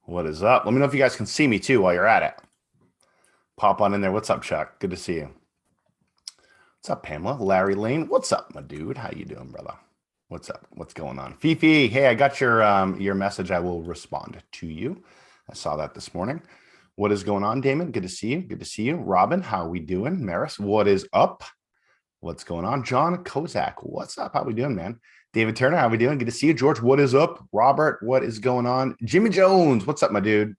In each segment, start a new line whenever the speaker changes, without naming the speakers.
What is up? Let me know if you guys can see me too while you're at it. Pop on in there. What's up, Chuck? Good to see you. What's up, Pamela? Larry Lane. What's up, my dude? How you doing, brother? What's up? What's going on? Fifi, hey, I got your message. I will respond to you. I saw that this morning. What is going on, Damon? Good to see you. Good to see you. Robin, how we doing? Maris, what is up? What's going on? John Kozak, what's up? How we doing, man? David Turner, how we doing? Good to see you. George, what is up? Robert, what is going on? Jimmy Jones, what's up, my dude?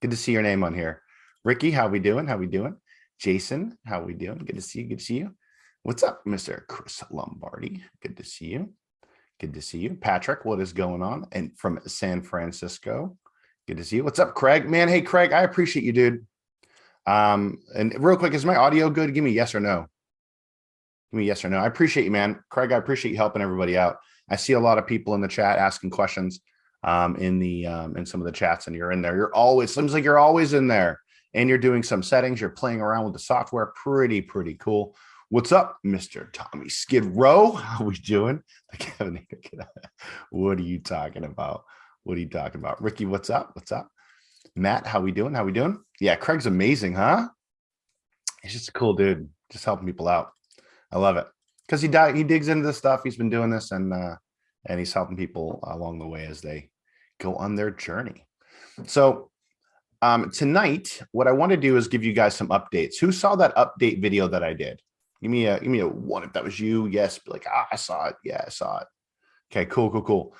Good to see your name on here. Ricky, how we doing? How we doing? Jason, how we doing? Good to see you. Good to see you. What's up, Mr. Chris Lombardi? Good to see you. Good to see you. Patrick, what is going on? And from San Francisco, good to see you. What's up, Craig? Man, hey, Craig, I appreciate you, dude. And real quick, is my audio good? Give me yes or no. Give me yes or no. I appreciate you, man. Craig, I appreciate you helping everybody out. I see a lot of people in the chat asking questions in some of the chats, and you're in there. You're always, seems like you're always in there, and you're doing some settings. You're playing around with the software. Pretty cool. What's up, Mr. Tommy Skid Row? How we doing? What are you talking about? What are you talking about? Ricky, what's up? What's up? Matt, how we doing? How we doing? Yeah, Craig's amazing, huh? He's just a cool dude, just helping people out. I love it because he digs into this stuff. He's been doing this, and he's helping people along the way as they go on their journey. So tonight, what I want to do is give you guys some updates. Who saw that update video that I did? Give me a one if that was you. Yes, be like, I saw it. Yeah, I saw it. Okay, cool.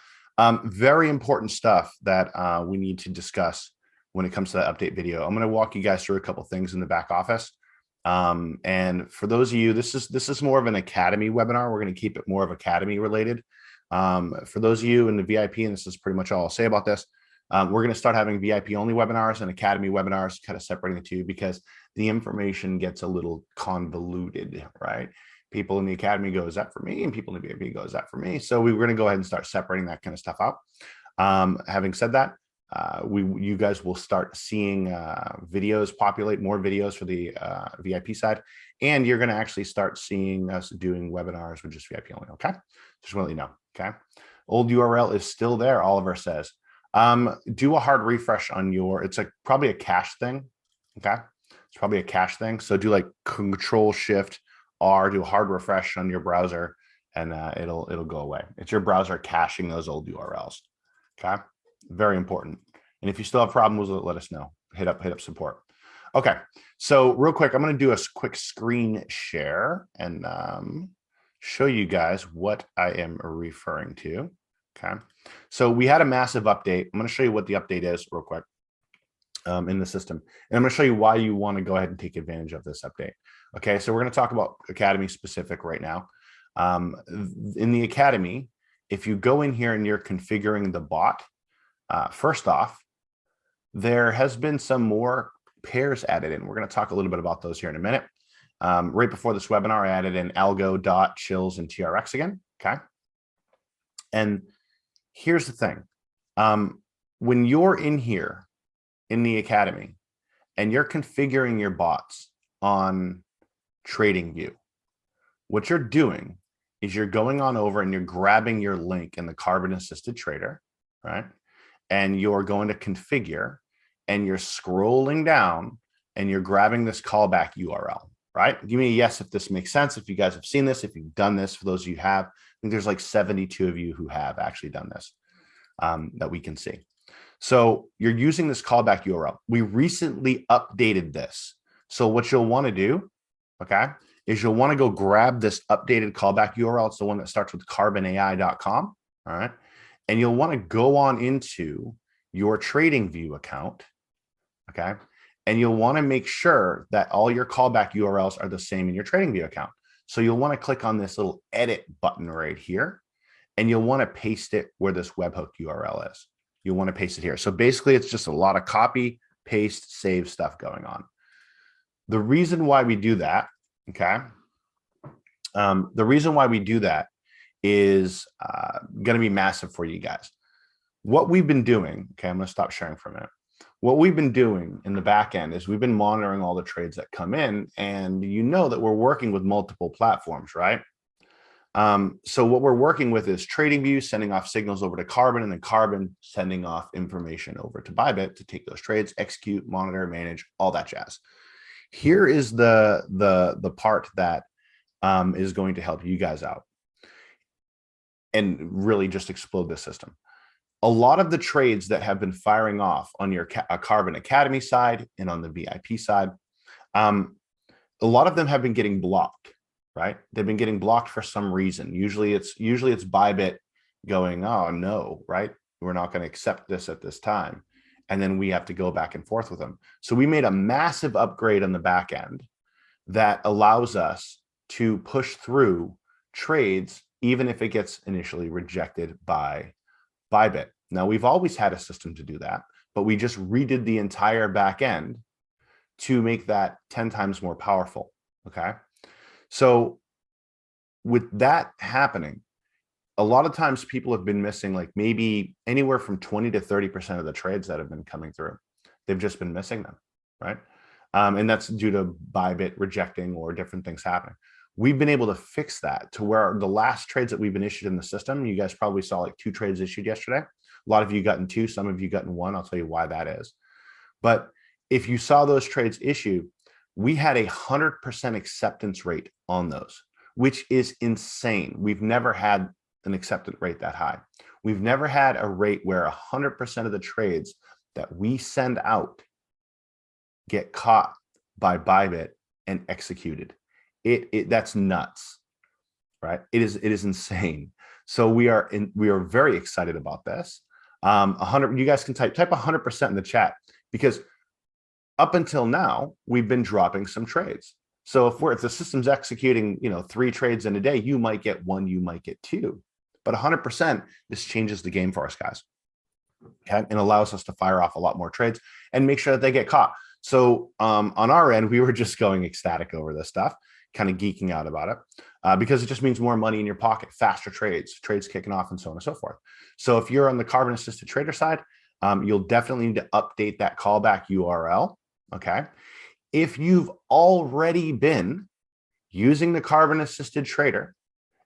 Very important stuff that we need to discuss when it comes to that update video. I'm going to walk you guys through a couple things in the back office. And for those of you, this is more of an academy webinar. We're going to keep it more of academy related. For those of you in the VIP, and this is pretty much all I'll say about this, we're going to start having VIP only webinars and academy webinars, kind of separating the two because the information gets a little convoluted, right? People in the academy go, is that for me? And people in the VIP go, is that for me? So we're going to go ahead and start separating that kind of stuff out. Having said that, you guys will start seeing videos populate, more videos for the VIP side, and you're going to actually start seeing us doing webinars with just VIP only. Okay, just want to let you know. Okay, old URL is still there. Oliver says, do a hard refresh on your. It's like probably a cache thing. Okay, it's probably a cache thing. So do like Control-Shift-R, do a hard refresh on your browser, and it'll go away. It's your browser caching those old URLs. Okay. Very important. And if you still have problems, let us know. Hit up support. Okay. So real quick, I'm going to do a quick screen share and show you guys what I am referring to. Okay. So we had a massive update. I'm going to show you what the update is real quick in the system. And I'm going to show you why you want to go ahead and take advantage of this update. Okay. So we're going to talk about Academy specific right now. In the Academy, if you go in here and you're configuring the bot, first off, there has been some more pairs added in. We're going to talk a little bit about those here in a minute. Right before this webinar, I added in algo, dot, chills, and TRX again. Okay. And here's the thing. When you're in here in the Academy and you're configuring your bots on TradingView, what you're doing is you're going on over and you're grabbing your link in the Karbon assisted trader, right? And you're going to configure and you're scrolling down and you're grabbing this callback URL, right? Give me a yes if this makes sense. If you guys have seen this, if you've done this, for those of you who have, I think there's like 72 of you who have actually done this that we can see. So you're using this callback URL. We recently updated this. So what you'll want to do, okay, is you'll want to go grab this updated callback URL. It's the one that starts with carbonai.com, all right? And you'll want to go on into your TradingView account, okay? And you'll want to make sure that all your callback URLs are the same in your TradingView account. So you'll want to click on this little edit button right here, and you'll want to paste it where this webhook URL is. You'll want to paste it here. So basically, it's just a lot of copy, paste, save stuff going on. The reason why we do that, okay? The reason why we do that is going to be massive for you guys. What we've been doing, okay, I'm going to stop sharing for a minute. What we've been doing in the back end is we've been monitoring all the trades that come in, and you know that we're working with multiple platforms, right? So what we're working with is TradingView sending off signals over to Karbon, and then Karbon sending off information over to BYBIT to take those trades, execute, monitor, manage, all that jazz. Here is the part that is going to help you guys out and really just explode this system. A lot of the trades that have been firing off on your Karbon Academy side and on the VIP side, a lot of them have been getting blocked, right? They've been getting blocked for some reason. Usually it's BYBIT going, oh no, right? We're not going to accept this at this time. And then we have to go back and forth with them. So we made a massive upgrade on the back end that allows us to push through trades, even if it gets initially rejected by BYBIT. Now, we've always had a system to do that, but we just redid the entire back end to make that 10 times more powerful, okay? So with that happening, a lot of times people have been missing like maybe anywhere from 20 to 30% of the trades that have been coming through. They've just been missing them, right? And that's due to BYBIT rejecting or different things happening. We've been able to fix that to where the last trades that we've been issued in the system, you guys probably saw like 2 trades issued yesterday. A lot of you gotten 2, some of you gotten 1. I'll tell you why that is. But if you saw those trades issue, we had 100% acceptance rate on those, which is insane. We've never had an acceptance rate that high. We've never had a rate where 100% of the trades that we send out get caught by BYBIT and executed. That's nuts, right? It is insane. So we are very excited about this. 100. You guys can type 100% in the chat, because up until now we've been dropping some trades. So if the system's executing, 3 trades in a day, you might get 1, you might get 2, but 100%, this changes the game for us, guys. Okay, and allows us to fire off a lot more trades and make sure that they get caught. So on our end, we were just going ecstatic over this stuff, kind of geeking out about it, because it just means more money in your pocket, faster trades kicking off, and so on and so forth. So if you're on the Karbon assisted trader side, you'll definitely need to update that callback URL. Okay. If you've already been using the Karbon assisted trader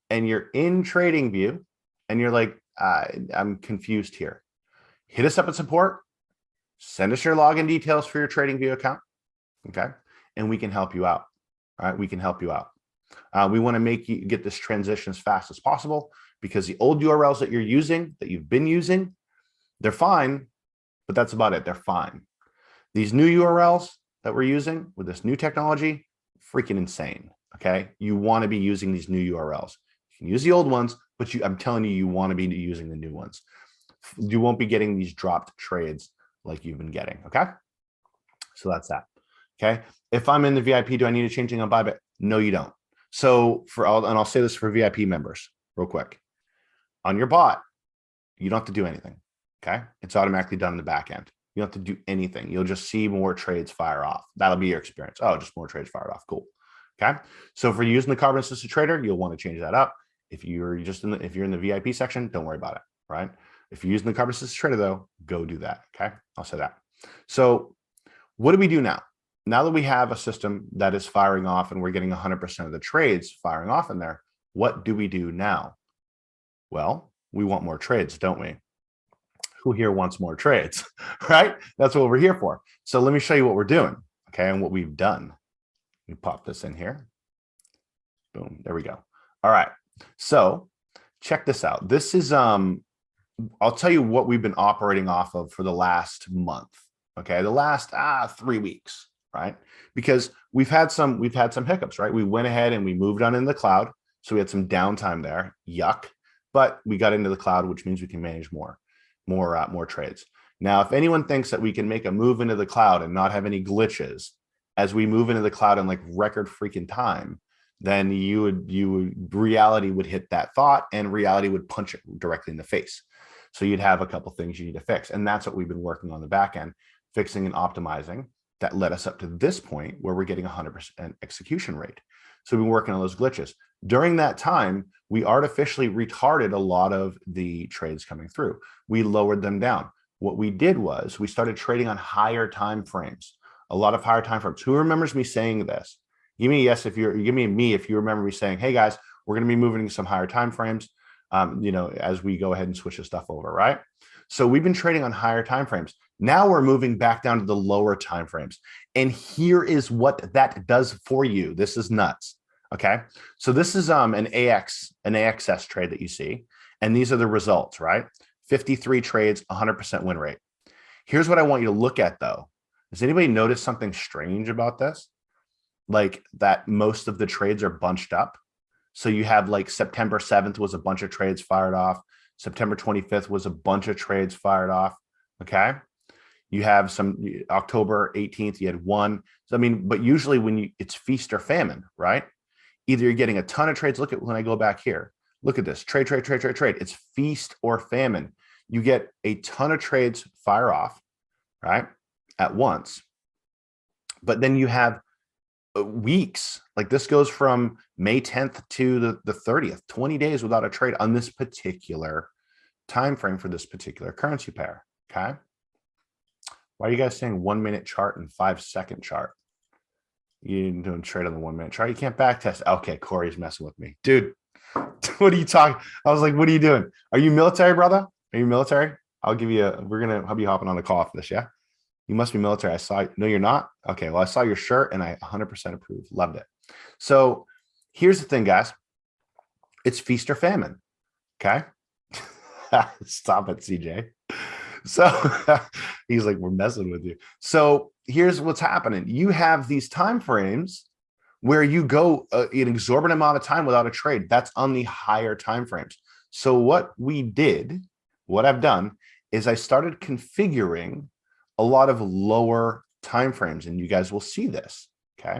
and you're in TradingView and you're like, I'm confused here, hit us up at support, send us your login details for your TradingView account. Okay. And we can help you out. All right. We can help you out. We want to make you get this transition as fast as possible, because the old URLs that you're using, that you've been using, they're fine, but that's about it. They're fine. These new URLs that we're using with this new technology, freaking insane. Okay. You want to be using these new URLs. You can use the old ones, but I'm telling you, you want to be using the new ones. You won't be getting these dropped trades like you've been getting. Okay. So that's that. Okay. If I'm in the VIP, do I need to change anything on BYBIT? No, you don't. So I'll say this for VIP members real quick. On your bot, you don't have to do anything. Okay. It's automatically done in the back end. You don't have to do anything. You'll just see more trades fire off. That'll be your experience. Oh, just more trades fired off. Cool. Okay. So if you're using the Karbon assisted trader, you'll want to change that up. If you're in the VIP section, don't worry about it. Right. If you're using the Karbon assisted trader though, go do that. Okay. I'll say that. So what do we do now? Now that we have a system that is firing off and we're getting 100% of the trades firing off in there, what do we do now? Well, we want more trades, don't we? Who here wants more trades, right? That's what we're here for. So let me show you what we're doing, okay, and what we've done. We pop this in here. Boom, there we go. All right, so check this out. This is, I'll tell you what we've been operating off of for the last month, okay? The last 3 weeks, right? Because we've had some hiccups, right? We went ahead and we moved on in the cloud. So we had some downtime there, yuck, but we got into the cloud, which means we can manage more trades. Now, if anyone thinks that we can make a move into the cloud and not have any glitches as we move into the cloud in like record freaking time, then reality would hit that thought, and reality would punch it directly in the face. So you'd have a couple things you need to fix. And that's what we've been working on the back end, fixing and optimizing. That led us up to this point where we're getting 100% execution rate. So we've been working on those glitches. During that time, we artificially retarded a lot of the trades coming through. We lowered them down. What we did was we started trading on higher time frames, a lot of higher time frames. Who remembers me saying this? Give me a yes if you're, give me a me if you remember me saying, hey guys, We're going to be moving to some higher time frames, as we go ahead and switch this stuff over, right? So we've been trading on higher time frames. Now we're moving back down to the lower time frames. And here is what that does for you. This is nuts. Okay. So this is an AXS trade that you see. And these are the results, right? 53 trades, 100% win rate. Here's what I want you to look at though. Does anybody notice something strange about this? Like that most of the trades are bunched up. So you have like September 7th was a bunch of trades fired off. September 25th was a bunch of trades fired off. Okay. You have some October 18th, you had one. So, I mean, but usually when it's feast or famine, right? Either you're getting a ton of trades. Look at when I go back here. Look at this trade. It's feast or famine. You get a ton of trades fire off, right? At once. But then you have weeks, like this goes from May 10th to the 30th, 20 days without a trade on this particular time frame for this particular currency pair. Okay. Why are you guys saying 1 minute chart and 5 second chart? You doing trade on the 1 minute chart? You can't back test. Okay, Corey's messing with me, dude. What are you talking? I was like, what are you doing? Are you military, brother? Are you military? I'll give you we're gonna be hopping on a call for this. Yeah. You must be military. I saw. No, you're not. Okay. Well, I saw your shirt and I 100% approve. Loved it. So here's the thing, guys. It's feast or famine. Okay. Stop it, CJ. So he's like, we're messing with you. So here's what's happening. You have these time frames where you go an exorbitant amount of time without a trade. That's on the higher time frames. So what I've done is I started configuring a lot of lower time frames, and you guys will see this. Okay,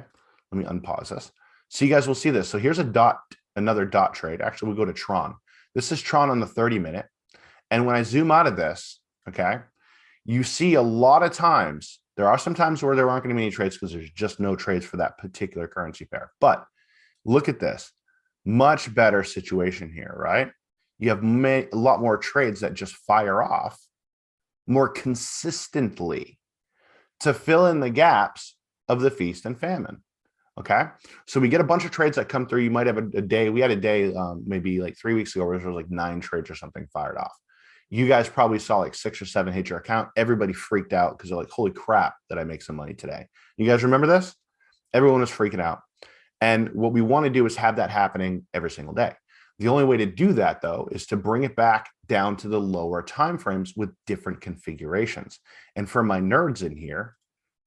let me unpause this. So you guys will see this. So here's another dot trade. Actually, we'll go to Tron. This is Tron on the 30-minute. And when I zoom out of this, okay, you see a lot of times, there are some times where there aren't going to be any trades because there's just no trades for that particular currency pair. But look at this, much better situation here, right? You have a lot more trades that just fire off more consistently to fill in the gaps of the feast and famine. Okay. So we get a bunch of trades that come through. You might have a day. We had a day maybe like 3 weeks ago where there was like 9 trades or something fired off. You guys probably saw like 6 or 7 hit your account. Everybody freaked out because they're like, holy crap, did I make some money today? You guys remember this? Everyone was freaking out. And what we want to do is have that happening every single day. The only way to do that, though, is to bring it back down to the lower time frames with different configurations. And for my nerds in here,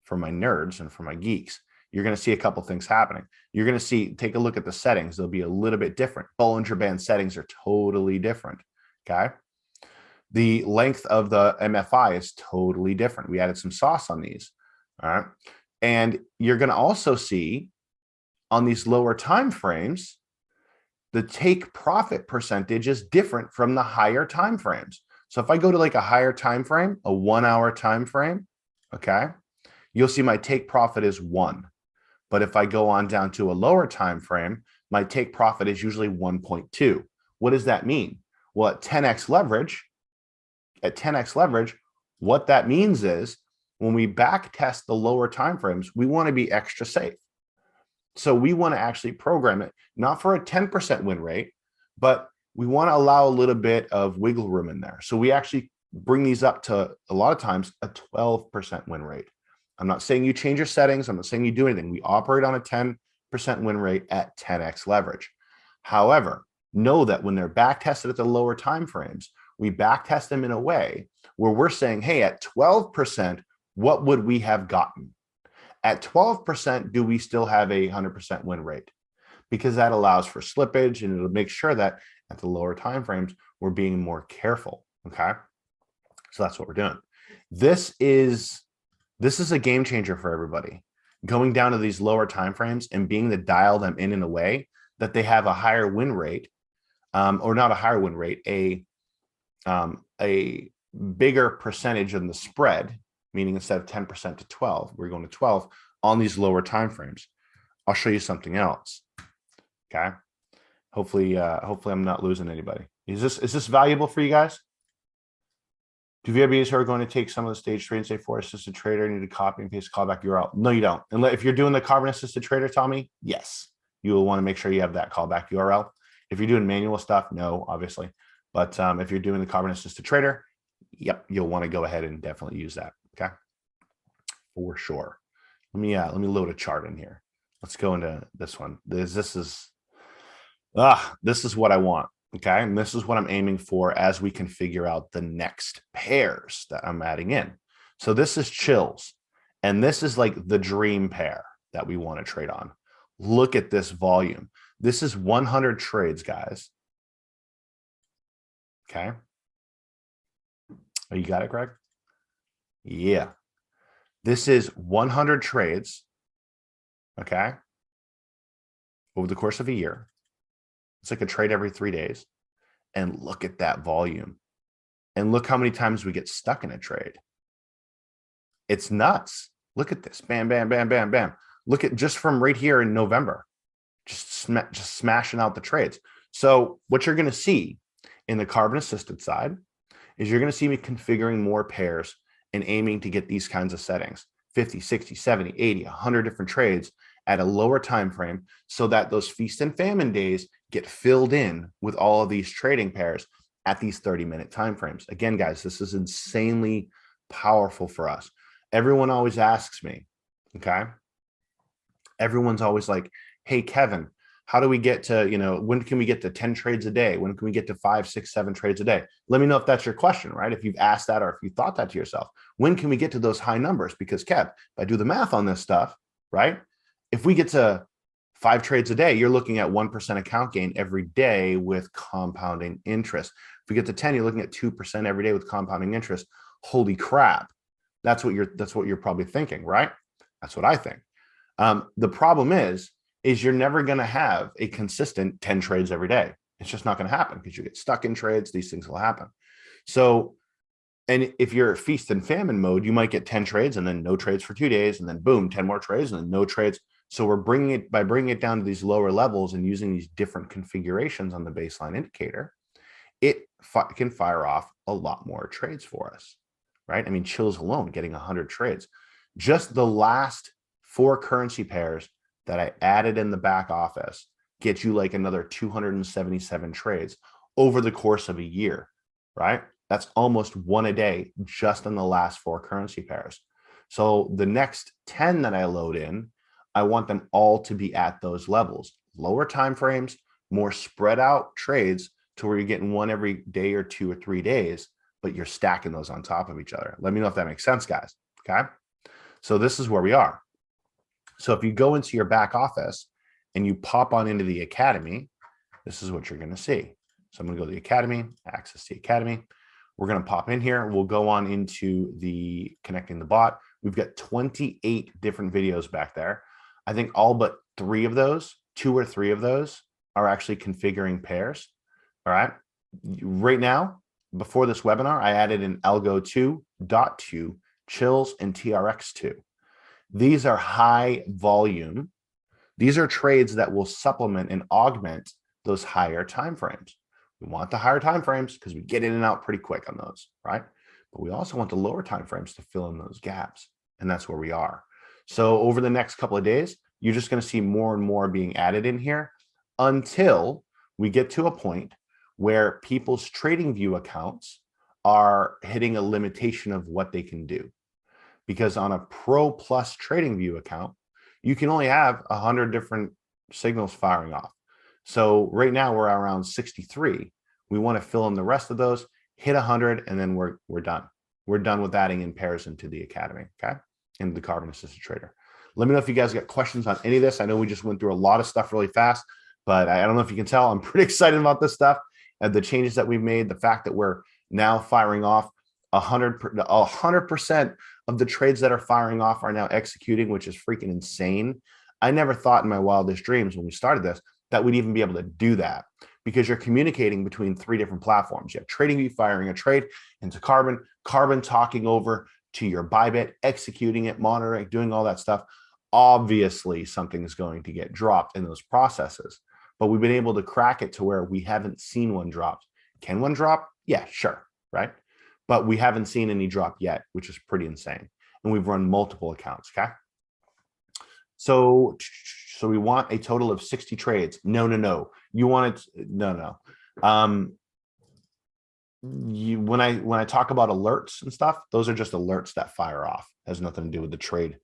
for my nerds and for my geeks, you're going to see a couple things happening. You're going to take a look at the settings. They'll be a little bit different. Bollinger Band settings are totally different. Okay. The length of the MFI is totally different. We added some sauce on these. All right. And you're going to also see on these lower time frames, the take profit percentage is different from the higher time frames. So if I go to like a higher time frame, a 1 hour time frame, okay, you'll see my take profit is 1. But if I go on down to a lower time frame, my take profit is usually 1.2. What does that mean? Well, at 10x leverage, what that means is when we back test the lower time frames, we want to be extra safe. So we want to actually program it, not for a 10% win rate, but we want to allow a little bit of wiggle room in there. So we actually bring these up to a lot of times a 12% win rate. I'm not saying you change your settings. I'm not saying you do anything. We operate on a 10% win rate at 10x leverage. However, know that when they're back tested at the lower time frames, we back test them in a way where we're saying, hey, at 12%, what would we have gotten? At 12%, do we still have a 100% win rate? Because that allows for slippage, and it'll make sure that at the lower time frames, we're being more careful. Okay. So that's what we're doing. This is a game changer for everybody. Going down to these lower time frames and being to dial them in a way that they have a higher win rate, or not a higher win rate, a bigger percentage in the spread, meaning instead of 10% to 12, we're going to 12 on these lower time frames. I'll show you something else. Okay. Hopefully I'm not losing anybody. Is this valuable for you guys? Do VIBs who are going to take some of the stage trades, say for assisted trader, need to copy and paste callback URL? No, you don't. And if you're doing the carbon assisted trader, Tommy, yes, you will want to make sure you have that callback URL. If you're doing manual stuff, no, obviously. But if you're doing the Karbon assisted trader, yep, you'll want to go ahead and definitely use that. Okay, for sure. Let me load a chart in here. Let's go into this one. This is what I want. Okay, and this is what I'm aiming for as we can figure out the next pairs that I'm adding in. So this is chills, and this is like the dream pair that we want to trade on. Look at this volume. This is 100 trades, guys. Okay. Oh, you got it, Greg? Yeah. This is 100 trades, okay, over the course of a year. It's like a trade every 3 days. And look at that volume. And look how many times we get stuck in a trade. It's nuts. Look at this. Bam, bam, bam, bam, bam. Look at just from right here in November, just smashing out the trades. So what you're going to see in the Karbon assisted side is you're going to see me configuring more pairs and aiming to get these kinds of settings, 50, 60, 70, 80, 100 different trades at a lower time frame, so that those feast and famine days get filled in with all of these trading pairs at these 30-minute time frames. Again, guys, this is insanely powerful for us. Everyone always asks me, okay? Everyone's always like, hey, Kevin, how do we get to, when can we get to 10 trades a day? When can we get to 5, 6, 7 trades a day? Let me know if that's your question, right? If you've asked that or if you thought that to yourself, when can we get to those high numbers? Because Kev, if I do the math on this stuff, right? If we get to 5 trades a day, you're looking at 1% account gain every day with compounding interest. If we get to 10, you're looking at 2% every day with compounding interest. Holy crap. That's what you're probably thinking, right? That's what I think. The problem is you're never going to have a consistent 10 trades every day. It's just not going to happen because you get stuck in trades. These things will happen. So, and if you're feast and famine mode, you might get 10 trades and then no trades for 2 days, and then boom, 10 more trades and then no trades. So we're bringing it down to these lower levels and using these different configurations on the baseline indicator, it can fire off a lot more trades for us, right? I mean, chills alone, getting 100 trades. Just the last 4 currency pairs that I added in the back office get you like another 277 trades over the course of a year, right? That's almost 1 a day just on the last 4 currency pairs. So the next 10 that I load in, I want them all to be at those levels. Lower time frames, more spread out trades to where you're getting one every day or 2 or 3 days, but you're stacking those on top of each other. Let me know if that makes sense, guys. Okay. So this is where we are. So if you go into your back office and you pop on into the academy, this is what you're going to see. So I'm going to go to the academy, access the academy. We're going to pop in here. We'll go on into the connecting the bot. We've got 28 different videos back there. I think all but 3 of those, 2 or 3 of those are actually configuring pairs. All right. Right now, before this webinar, I added an Algo 2, Dot 2, Chills, and TRX 2. These are high volume. These are trades that will supplement and augment those higher time frames. We want the higher time frames because we get in and out pretty quick on those, right? But we also want the lower time frames to fill in those gaps. And that's where we are. So over the next couple of days, you're just going to see more and more being added in here until we get to a point where people's TradingView accounts are hitting a limitation of what they can do. Because on a Pro Plus TradingView account, you can only have 100 different signals firing off. So right now we're around 63. We want to fill in the rest of those, hit 100, and then we're done. We're done with adding in pairs into the academy, okay? In the Karbon Assisted Trader. Let me know if you guys got questions on any of this. I know we just went through a lot of stuff really fast, but I don't know if you can tell, I'm pretty excited about this stuff and the changes that we've made, the fact that we're now firing off 100% of the trades that are firing off are now executing, which is freaking insane. I never thought in my wildest dreams when we started this that we'd even be able to do that, because you're communicating between 3 different platforms. You have TradingView firing a trade into Karbon, Karbon talking over to your BYBIT, executing it, monitoring, doing all that stuff. Obviously, something is going to get dropped in those processes, but we've been able to crack it to where we haven't seen one drop. Can one drop? Yeah, sure, right? But we haven't seen any drop yet, which is pretty insane. And we've run multiple accounts, okay? So So we want a total of 60 trades. No. You want it, no. When I talk about alerts and stuff, those are just alerts that fire off. It has nothing to do with the trade,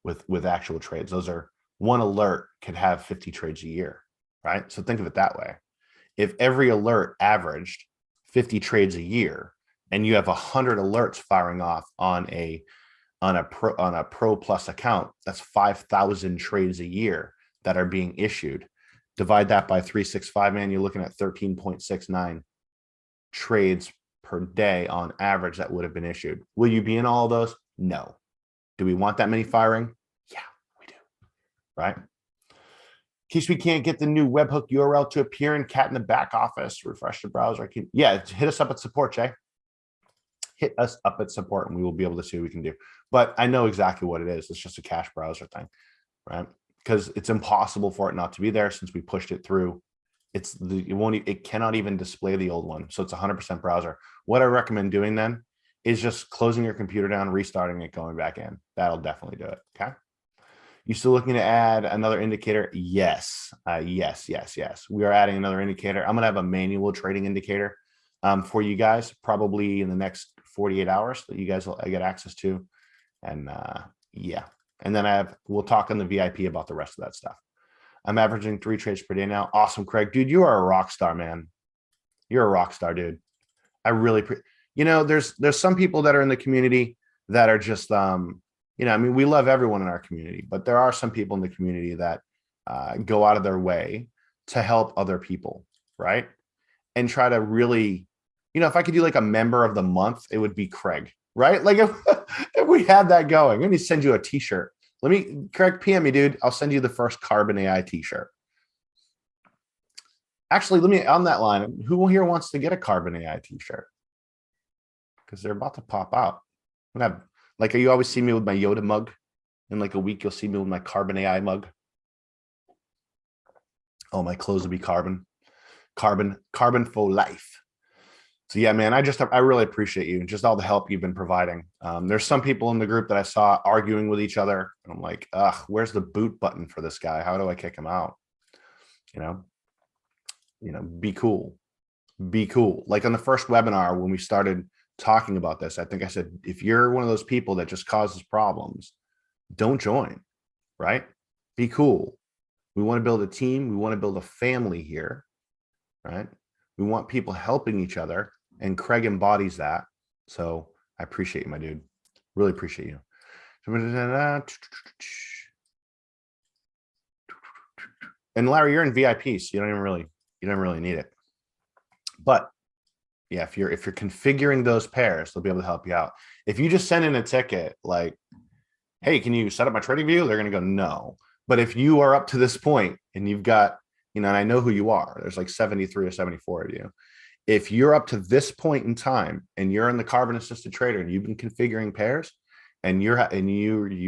with actual trades. Those are, one alert could have 50 trades a year, right? So think of it that way. If every alert averaged 50 trades a year, and you have 100 alerts firing off on a pro plus account, that's 5,000 trades a year that are being issued. Divide that by 365, man, you're looking at 13.69 trades per day on average that would have been issued. Will you be in all of those? No. Do we want that many firing? Yeah, we do, right? In case we can't get the new webhook URL to appear in cat in the back office, refresh the browser. Yeah, hit us up at support, Jay. Hit us up at support and we will be able to see what we can do. But I know exactly what it is. It's just a cache browser thing, right? Because it's impossible for it not to be there since we pushed it through. It cannot even display the old one. So it's 100% browser. What I recommend doing then is just closing your computer down, restarting it, going back in. That'll definitely do it. Okay. You still looking to add another indicator? Yes. Yes. We are adding another indicator. I'm going to have a manual trading indicator for you guys probably in the next 48 hours that you guys will get access to. And yeah. And then we'll talk on the VIP about the rest of that stuff. I'm averaging 3 trades per day now. Awesome, Craig. Dude, you are a rock star, man. You're a rock star, dude. I really, there's some people that are in the community that are just, I mean, we love everyone in our community, but there are some people in the community that go out of their way to help other people, right? And try to really, if I could do like a member of the month, it would be Craig, right? Like if we had that going, let me send you a t-shirt. Craig, PM me, dude. I'll send you the first KARBON AI t-shirt. Actually, on that line, who here wants to get a KARBON AI t-shirt? Because they're about to pop out. Like you always see me with my Yoda mug. In like a week, you'll see me with my KARBON AI mug. All my clothes will be carbon for life. So yeah, man, I really appreciate you and just all the help you've been providing. There's some people in the group that I saw arguing with each other. And I'm like, where's the boot button for this guy? How do I kick him out? Be cool. Be cool. Like on the first webinar, when we started talking about this, I think I said, if you're one of those people that just causes problems, don't join, right? Be cool. We want to build a team. We want to build a family here, right? We want people helping each other. And Craig embodies that. So I appreciate you, my dude. Really appreciate you. And Larry, you're in VIP, so you don't really need it. But yeah, if you're configuring those pairs, they'll be able to help you out. If you just send in a ticket like, hey, can you set up my trading view? They're going to go, no. But if you are up to this point and you've got, and I know who you are, there's like 73 or 74 of you. If you're up to this point in time and you're in the Karbon assisted trader and you've been configuring pairs and you're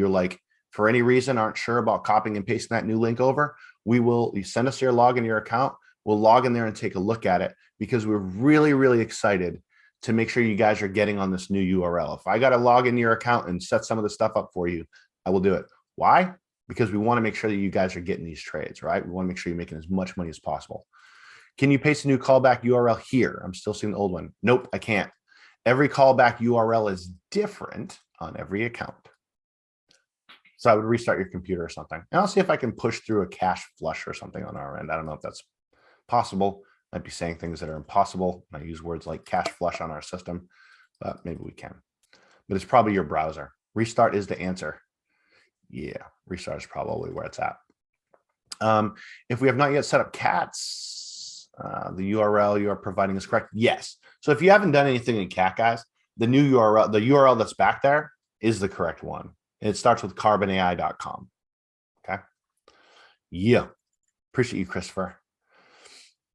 like, for any reason, aren't sure about copying and pasting that new link over, you send us your login to your account. We'll log in there and take a look at it because we're really, really excited to make sure you guys are getting on this new URL. If I got to log into your account and set some of the stuff up for you, I will do it. Why? Because we want to make sure that you guys are getting these trades, right? We want to make sure you're making as much money as possible. Can you paste a new callback URL here? I'm still seeing the old one. Nope, I can't. Every callback URL is different on every account. So I would restart your computer or something. And I'll see if I can push through a cache flush or something on our end. I don't know if that's possible. I'd be saying things that are impossible. I use words like cache flush on our system, but maybe we can. But it's probably your browser. Restart is the answer. Yeah, restart is probably where it's at. If we have not yet set up cats, the URL you are providing is correct. Yes. So if you haven't done anything in cat, guys, the new URL, the URL that's back there is the correct one. It starts with karbonai.com. Okay. Yeah. Appreciate you, Christopher.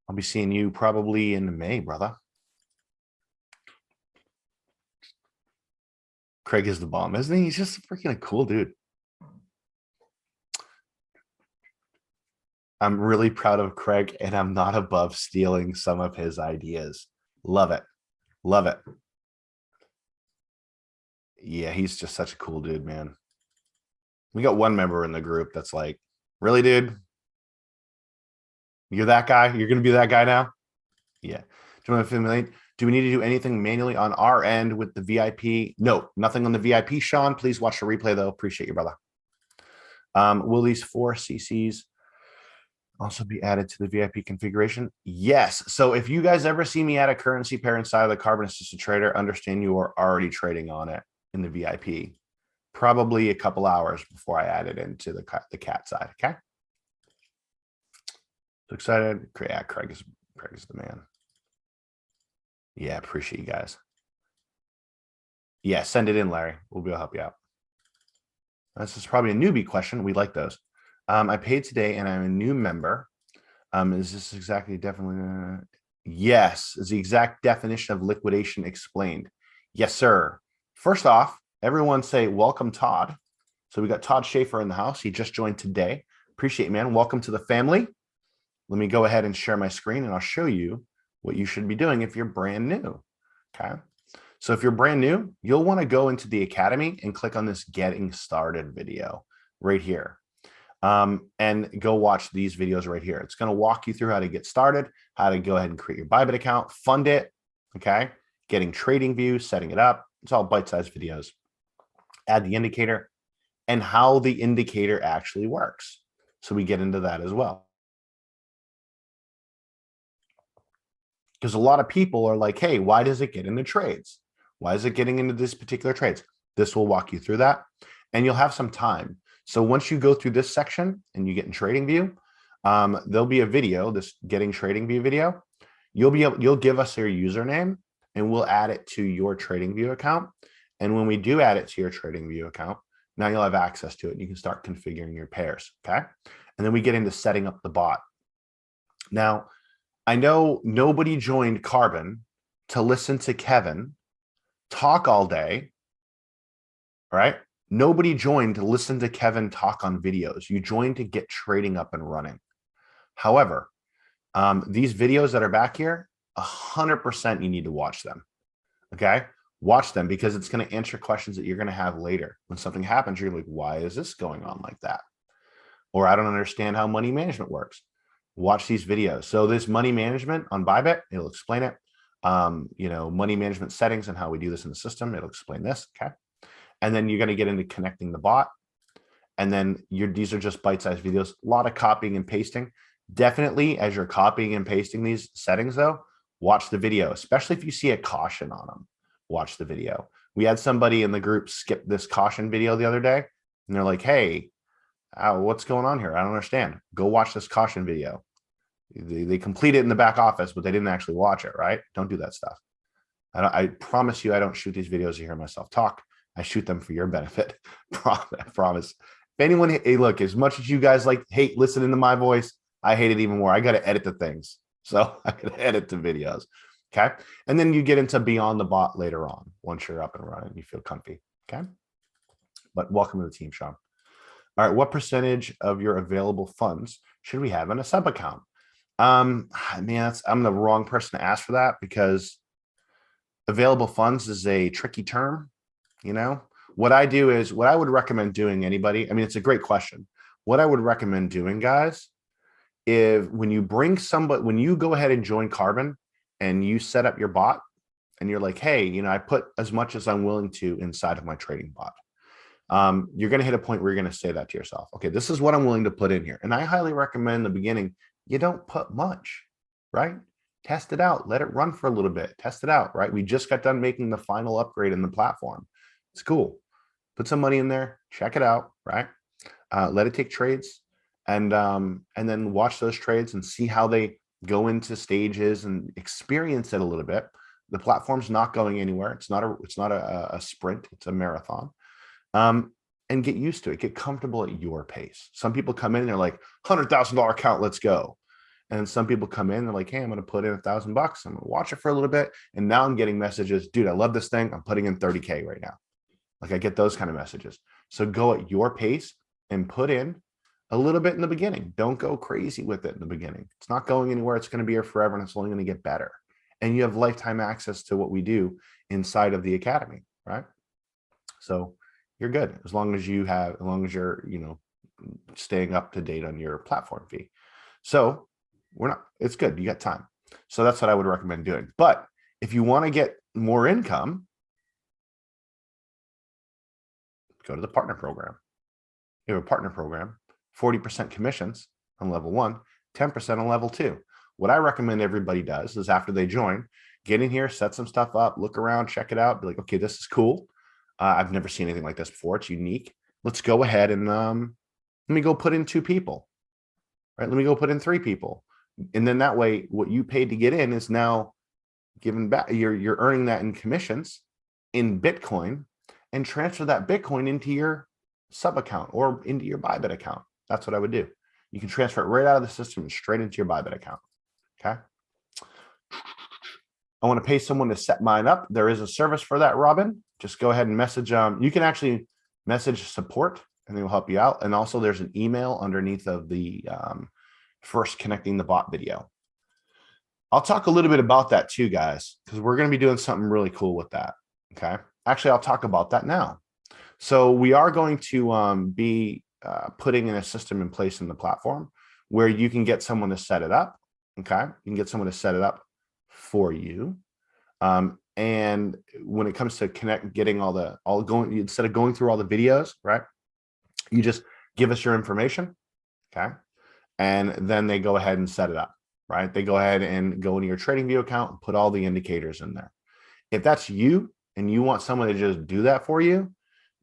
I'll be seeing you probably in May, brother. Craig is the bomb, isn't he? He's just freaking a cool dude. I'm really proud of Craig, and I'm not above stealing some of his ideas. Love it. Love it. Yeah, he's just such a cool dude, man. We got one member in the group that's like Really, dude? You're that guy? You're going to be that guy now? Yeah. Do we need to do anything manually on our end with the VIP? No, nothing on the VIP, Sean. Please watch the replay, though. Appreciate you, brother. Will these 4 CCs also be added to the VIP configuration? Yes. So if you guys ever see me add a currency pair inside of the Karbon Assisted Trader, understand you are already trading on it in the VIP. Probably a couple hours before I add it into the cat side. Okay. So excited. Yeah, Craig is the man. Yeah, appreciate you guys. Yeah, send it in, Larry. We'll be able to help you out. This is probably a newbie question. We like those. I paid today and I'm a new member. Is this exactly definitely? Yes, is the exact definition of liquidation explained? Yes, sir. First off, everyone say welcome, Todd. So we got Todd Schaefer in the house. He just joined today. Appreciate it, man. Welcome to the family. Let me go ahead and share my screen and I'll show you what you should be doing if you're brand new. Okay. So if you're brand new, you'll want to go into the Academy and click on this getting started video right here. And go watch these videos right here. It's going to walk you through how to get started, how to go ahead and create your BYBIT account, fund it. Okay. Getting trading views, setting it up. It's all bite-sized videos. Add the indicator and how the indicator actually works. So we get into that as well. Because a lot of people are like, hey, why does it get into trades? Why is it getting into this particular trades? This will walk you through that and you'll have some time. So once you go through this section and you get in trading view, there'll be a video, this getting trading view video. You'll give us your username and we'll add it to your trading view account. And when we do add it to your trading view account, now you'll have access to it. You can start configuring your pairs. Okay. And then we get into setting up the bot. Now, I know nobody joined Karbon to listen to Kevin talk all day, right? Nobody joined to listen to Kevin talk on videos. You joined to get trading up and running. However, these videos that are back here, 100% you need to watch them. Okay. Watch them because it's going to answer questions that you're going to have later. When something happens, you're like, why is this going on like that? Or I don't understand how money management works. Watch these videos. So this money management on BYBIT, it'll explain it. Money management settings and how we do this in the system. It'll explain this. Okay. And then you're going to get into connecting the bot. And then these are just bite-sized videos, a lot of copying and pasting. Definitely as you're copying and pasting these settings though, watch the video, especially if you see a caution on them, watch the video. We had somebody in the group skip this caution video the other day and they're like, hey, what's going on here? I don't understand. Go watch this caution video. They complete it in the back office, but they didn't actually watch it, right? Don't do that stuff. I promise you, I don't shoot these videos to hear myself talk. I shoot them for your benefit. I promise. If anyone, hey, look, as much as you guys hate listening to my voice, I hate it even more. I got to edit the things. So I got to edit the videos. Okay. And then you get into beyond the bot later on, once you're up and running, you feel comfy. Okay. But welcome to the team, Sean. All right. What percentage of your available funds should we have in a sub account? Man, I'm the wrong person to ask for that because available funds is a tricky term. What I do is what I would recommend doing anybody. I mean, it's a great question. What I would recommend doing, guys, is when you go ahead and join Karbon and you set up your bot and you're like, hey, I put as much as I'm willing to inside of my trading bot. You're going to hit a point where you're going to say that to yourself. Okay, this is what I'm willing to put in here. And I highly recommend in the beginning, you don't put much, right? Test it out. Let it run for a little bit. Test it out, right? We just got done making the final upgrade in the platform. It's cool. Put some money in there. Check it out, right? Let it take trades and then watch those trades and see how they go into stages and experience it a little bit. The platform's not going anywhere. It's not a sprint. It's a marathon. And get used to it. Get comfortable at your pace. Some people come in and they're like, $100,000 account, let's go. And some people come in, they're like, hey, I'm going to put in $1,000. I'm going to watch it for a little bit. And now I'm getting messages, dude, I love this thing. I'm putting in 30K right now. Like I get those kind of messages. So go at your pace and put in a little bit in the beginning. Don't go crazy with it in the beginning. It's not going anywhere. It's going to be here forever and it's only going to get better. And you have lifetime access to what we do inside of the Academy, right? So you're good as long as you're, staying up to date on your platform fee. So it's good. You got time. So that's what I would recommend doing. But if you want to get more income, go to the partner program. You have a partner program, 40% commissions on level 1, 10% on level 2. What I recommend everybody does is after they join, get in here, set some stuff up, look around, check it out, be like, okay, this is cool. I've never seen anything like this before. It's unique. Let's go ahead and let me go put in 2 people, right? Let me go put in 3 people. And then that way, what you paid to get in is now given back. You're earning that in commissions in Bitcoin, and transfer that Bitcoin into your sub account or into your BYBIT account. That's what I would do. You can transfer it right out of the system and straight into your BYBIT account. Okay. I want to pay someone to set mine up. There is a service for that, Robin. Just go ahead and message. You can actually message support and they will help you out. And also there's an email underneath of the first connecting the bot video. I'll talk a little bit about that too, guys, because we're going to be doing something really cool with that. Okay. Actually, I'll talk about that now. So we are going to be putting in a system in place in the platform where you can get someone to set it up. Okay. You can get someone to set it up for you. And when it comes to getting instead of going through all the videos, right? You just give us your information. Okay. And then they go ahead and set it up, right? They go ahead and go into your TradingView account and put all the indicators in there. If that's you and you want someone to just do that for you,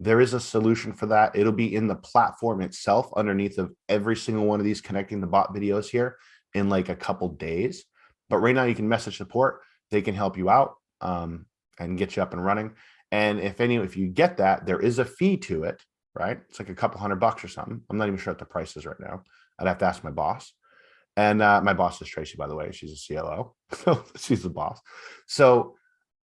there is a solution for that. It'll be in the platform itself underneath of every single one of these connecting the bot videos here in like a couple days. But right now you can message support. They can help you out and get you up and running. And if you get that, there is a fee to it, right? It's like a couple $100 or something. I'm not even sure what the price is right now. I'd have to ask my boss. And my boss is Tracy, by the way. She's a CLO. So she's the boss. So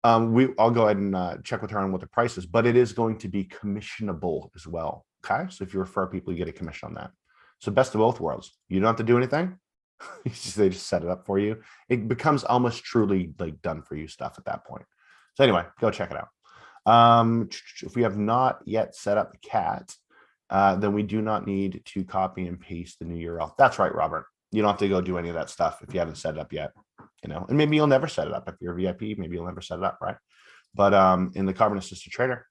I'll go ahead and check with her on what the price is, but it is going to be commissionable as well. Okay. So if you refer people, you get a commission on that. So best of both worlds. You don't have to do anything. They just set it up for you. It becomes almost truly like done for you stuff at that point. So anyway, go check it out. If we have not yet set up the cat, then we do not need to copy and paste the new URL. That's right, Robert. You don't have to go do any of that stuff if you haven't set it up yet, and maybe you'll never set it up. If you're a VIP, maybe you'll never set it up, right? But in the Karbon Assisted Trader,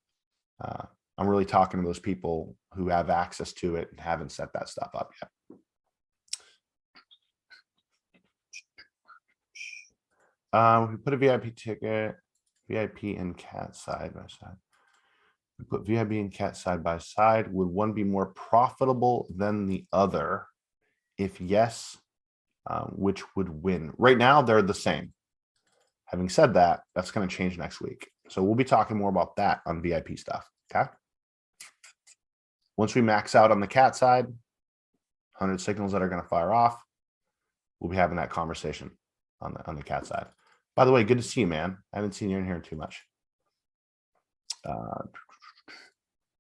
I'm really talking to those people who have access to it and haven't set that stuff up yet. We put a VIP ticket, VIP and cat side by side. We put VIP and cat side by side. Would one be more profitable than the other? If yes, which would win? Right now, they're the same. Having said that, that's going to change next week. So we'll be talking more about that on VIP stuff. Okay. Once we max out on the cat side, 100 signals that are going to fire off, we'll be having that conversation on the cat side. By the way, good to see you, man. I haven't seen you in here too much.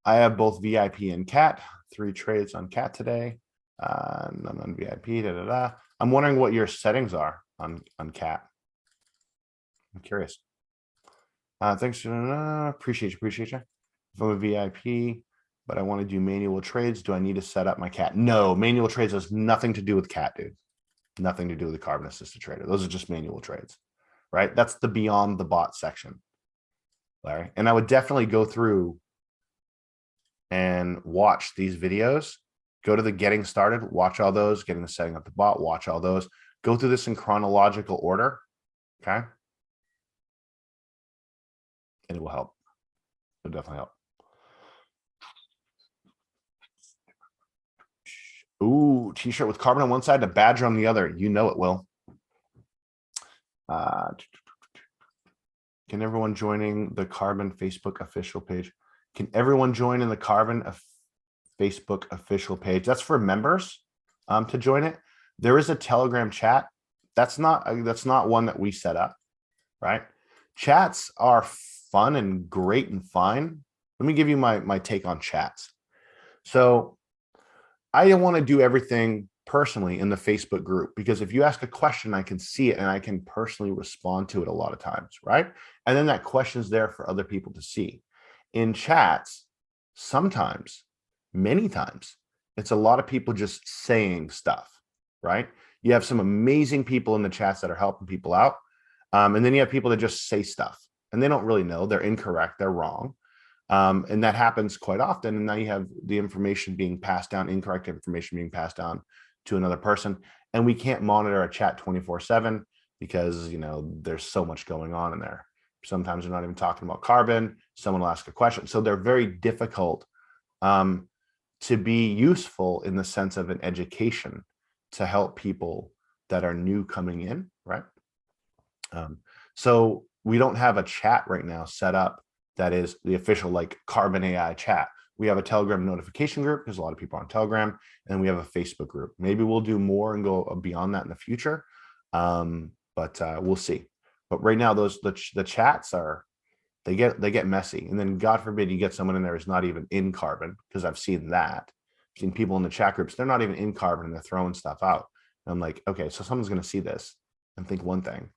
I have both VIP and cat. 3 trades on cat today. None on VIP. I'm wondering what your settings are on cat. I'm curious. Thanks. Appreciate you. If I'm a VIP, but I want to do manual trades, do I need to set up my cat? No, manual trades has nothing to do with cat, dude. Nothing to do with the Karbon Assisted Trader. Those are just manual trades, right? That's the beyond the bot section, Larry. And I would definitely go through and watch these videos. Go to the getting started, watch all those, getting the setting up the bot, watch all those. Go through this in chronological order, okay? And it will help. It'll definitely help. Ooh, t-shirt with Karbon on one side, a badger on the other. You know it will. Can everyone joining the Karbon Facebook official page? Can everyone join in the Karbon Facebook official page? That's for members to join it. There is a Telegram chat. That's not one that we set up, right? Chats are fun and great and fine. Let me give you my take on chats. So I don't want to do everything personally in the Facebook group, because if you ask a question, I can see it and I can personally respond to it a lot of times, right? And then that question is there for other people to see. In chats, sometimes, many times, It's a lot of people just saying stuff, right? You have some amazing people in the chats that are helping people out. And then you have people that just say stuff and they don't really know. They're incorrect. They're wrong. And that happens quite often. And now you have the information being passed down, incorrect information being passed down to another person. And we can't monitor a chat 24/7 because, you know, there's so much going on in there. Sometimes they're not even talking about carbon. Someone will ask a question. So they're very difficult to be useful in the sense of an education to help people that are new coming in, right? So we don't have a chat right now set up that is the official like Karbon AI chat. We have a Telegram notification group because a lot of people are on Telegram, and we have a Facebook group. Maybe we'll do more and go beyond that in the future, but we'll see. But right now, the chats are they get messy, and then God forbid you get someone in there who's not even in Karbon, because I've seen that. I've seen people in the chat groups, they're not even in Karbon and they're throwing stuff out. And I'm like, okay, so someone's going to see this and think one thing, and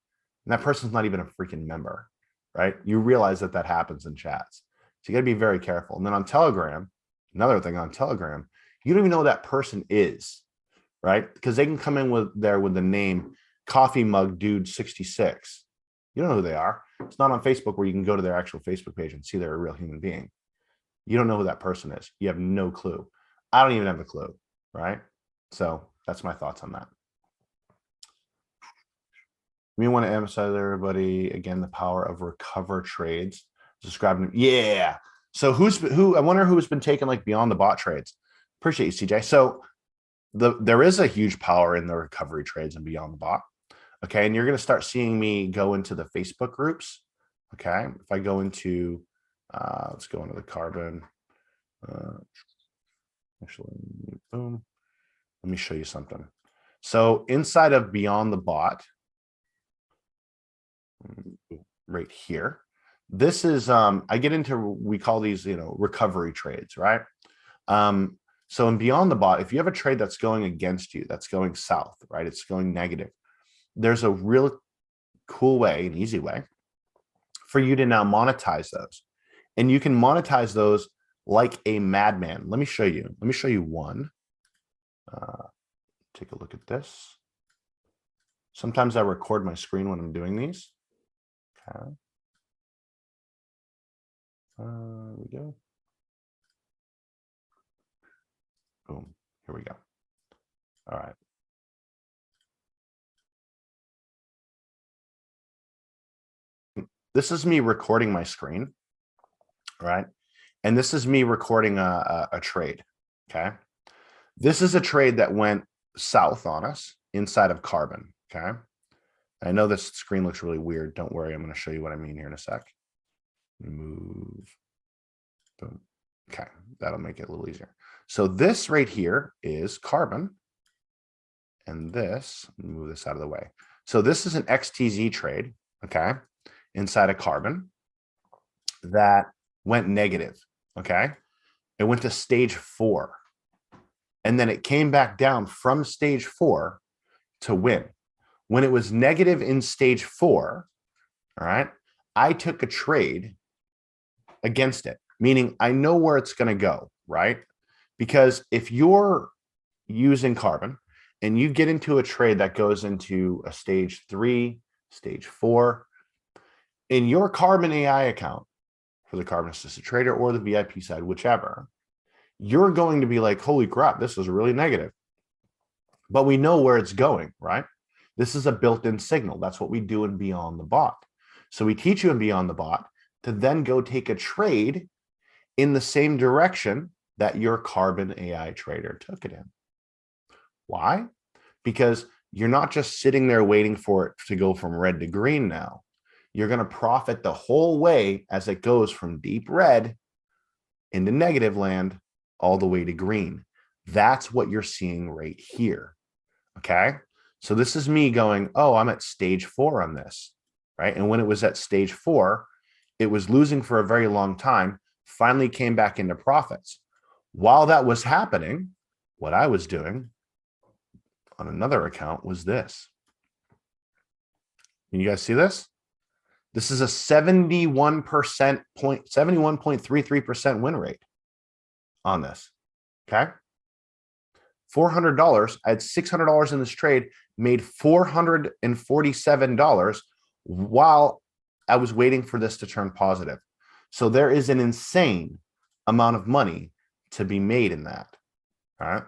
that person's not even a freaking member, right? You realize that that happens in chats. So you got to be very careful. And then on Telegram, another thing on Telegram, you don't even know who that person is, right? Because they can come in with the name Coffee Mug Dude 66. You don't know who they are. It's not on Facebook where you can go to their actual Facebook page and see they're a real human being. You don't know who that person is. You have no clue. I don't even have a clue, right? So that's my thoughts on that. We want to emphasize everybody again the power of recover trades. Describing, yeah. So who? I wonder who's been taking like beyond the bot trades. Appreciate you, CJ. So there is a huge power in the recovery trades and beyond the bot. Okay, and you're going to start seeing me go into the Facebook groups. Okay, if I go into, let's go into the Karbon. Actually, boom. Let me show you something. So inside of beyond the bot, right here, this is I get into, we call these, you know, recovery trades, right? So in beyond the bot, if you have a trade that's going against you, that's going south, right? It's going negative. There's a real cool way, an easy way for you to now monetize those. And you can monetize those like a madman. Let me show you. Let me show you one. Take a look at this. Sometimes I record my screen when I'm doing these. Okay. There we go. Boom. Here we go. All right. This is me recording my screen, right? And this is me recording a trade, okay? This is a trade that went south on us inside of Karbon, okay? I know this screen looks really weird. Don't worry, I'm going to show you what I mean here in a sec. Move. Boom. Okay, that'll make it a little easier. So this right here is Karbon, and this, move this out of the way. So this is an XTZ trade, okay, inside of Karbon that went negative, okay? It went to stage 4, and then it came back down from stage 4 to win. When it was negative in stage 4, all right, I took a trade against it, meaning I know where it's going to go, right? Because if you're using Karbon and you get into a trade that goes into a stage 3, stage 4, in your Karbon AI account for the Karbon Assisted Trader or the VIP side, whichever, you're going to be like, holy crap, this is really negative. But we know where it's going, right? This is a built-in signal. That's what we do in Beyond the Bot. So we teach you in Beyond the Bot to then go take a trade in the same direction that your Karbon AI trader took it in. Why? Because you're not just sitting there waiting for it to go from red to green now. You're going to profit the whole way as it goes from deep red into negative land all the way to green. That's what you're seeing right here. Okay. So this is me going, oh, I'm at stage 4 on this, right? And when it was at stage 4, it was losing for a very long time, finally came back into profits. While that was happening, what I was doing on another account was this. Can you guys see this? This is a 71.33% win rate on this. Okay. $400. I had $600 in this trade, made $447 while I was waiting for this to turn positive. So there is an insane amount of money to be made in that. All right.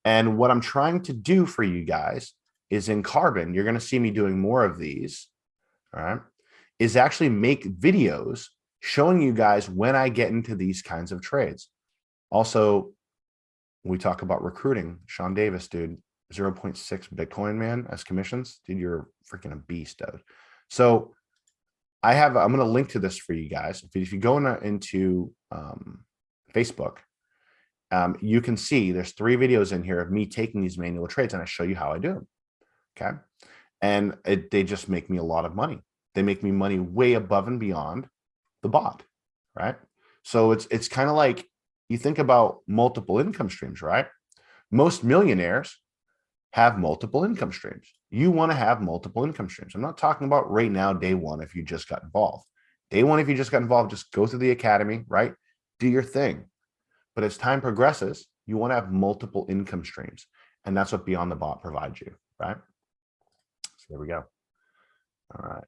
And what I'm trying to do for you guys is in Karbon, you're going to see me doing more of these. All right. Is actually make videos showing you guys when I get into these kinds of trades. Also, we talk about recruiting. Sean Davis, dude, 0.6 Bitcoin, man, as commissions. Dude, you're freaking a beast, dude. So I'm going to link to this for you guys. If you go into Facebook, you can see there's 3 videos in here of me taking these manual trades, and I show you how I do them. Okay. And they just make me a lot of money. They make me money way above and beyond the bot, right? So it's kind of like, you think about multiple income streams, right? Most millionaires have multiple income streams. You want to have multiple income streams. I'm not talking about right now, day one, if you just got involved. Day one, if you just got involved, just go through the academy, right? Do your thing. But as time progresses, you want to have multiple income streams. And that's what Beyond the Bot provides you, right? So there we go. All right.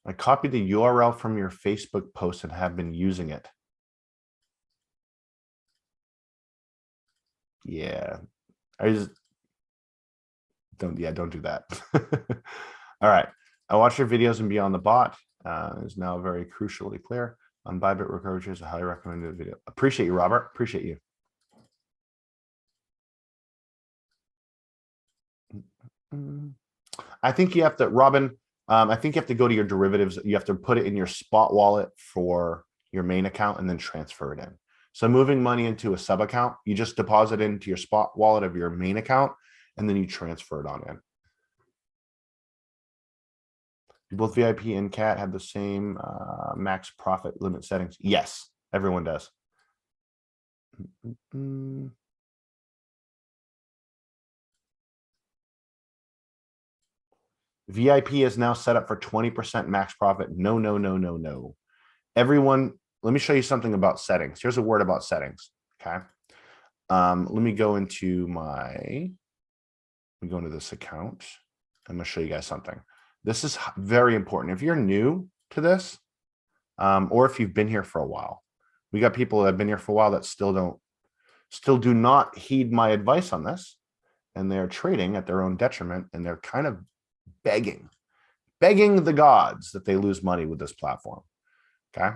I copied the URL from your Facebook post and have been using it. Yeah, I just don't do that. All right. I watch your videos and Beyond the Bot is now very crucially clear. On BYBIT recruiters, a highly recommended video. Appreciate you, Robert. Appreciate you. I think you have to, Robin, I think you have to go to your derivatives. You have to put it in your spot wallet for your main account and then transfer it in. So moving money into a sub account, you just deposit into your spot wallet of your main account, and then you transfer it on in. Do both VIP and CAT have the same max profit limit settings? Yes, everyone does. VIP is now set up for 20% max profit. No, no, no, no, no. Everyone, let me show you something about settings. Here's a word about settings. Okay. Let me go into this account. I'm going to show you guys something. This is very important. If you're new to this, or if you've been here for a while, we got people that have been here for a while that still do not heed my advice on this, and they're trading at their own detriment, and they're kind of begging the gods that they lose money with this platform. Okay.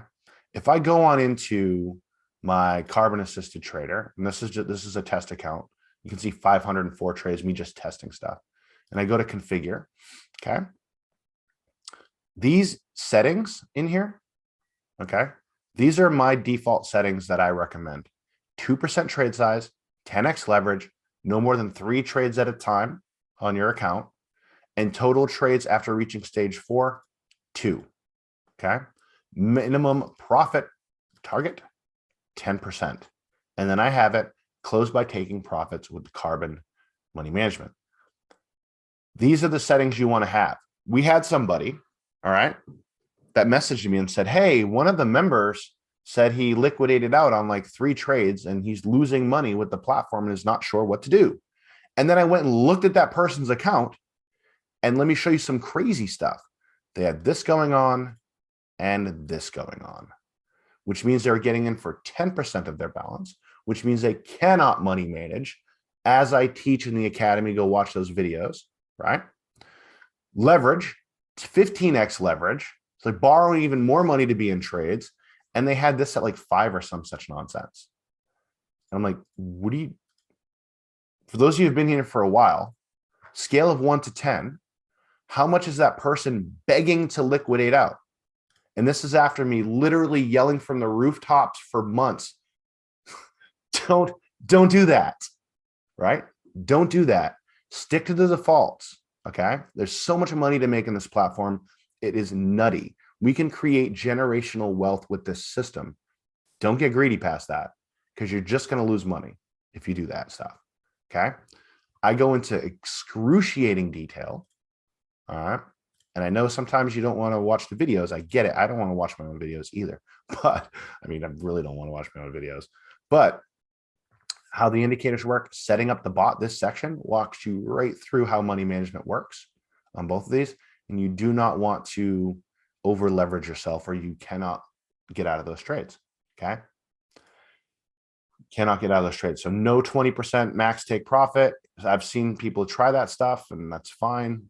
If I go on into my Karbon assisted trader, and this is a test account, you can see 504 trades, me just testing stuff. And I go to configure. Okay. These settings in here. Okay. These are my default settings that I recommend. 2% trade size, 10x leverage, no more than 3 trades at a time on your account, and total trades after reaching stage 4, 2. Okay. Minimum profit target, 10%. And then I have it closed by taking profits with Karbon money management. These are the settings you want to have. We had somebody, all right, that messaged me and said, hey, one of the members said he liquidated out on like 3 trades and he's losing money with the platform and is not sure what to do. And then I went and looked at that person's account, and let me show you some crazy stuff. They had this going on and this going on, which means they're getting in for 10% of their balance, which means they cannot money manage. As I teach in the academy, go watch those videos, right? Leverage, 15x leverage. So they're borrowing even more money to be in trades. And they had this at like 5 or some such nonsense. And I'm like, what do you, for those of you who've been here for a while, scale of 1 to 10, how much is that person begging to liquidate out? And this is after me literally yelling from the rooftops for months. Don't do that, right? Don't do that. Stick to the defaults, okay? There's so much money to make in this platform. It is nutty. We can create generational wealth with this system. Don't get greedy past that, because you're just going to lose money if you do that stuff, okay? I go into excruciating detail, all right, And I know sometimes you don't want to watch the videos. I get it. I don't want to watch my own videos either. But I mean, I really don't want to watch my own videos. But how the indicators work, setting up the bot, this section walks you right through how money management works on both of these. And you do not want to over leverage yourself, or you cannot get out of those trades. Okay. Cannot get out of those trades. So no 20% max take profit. I've seen people try that stuff, and that's fine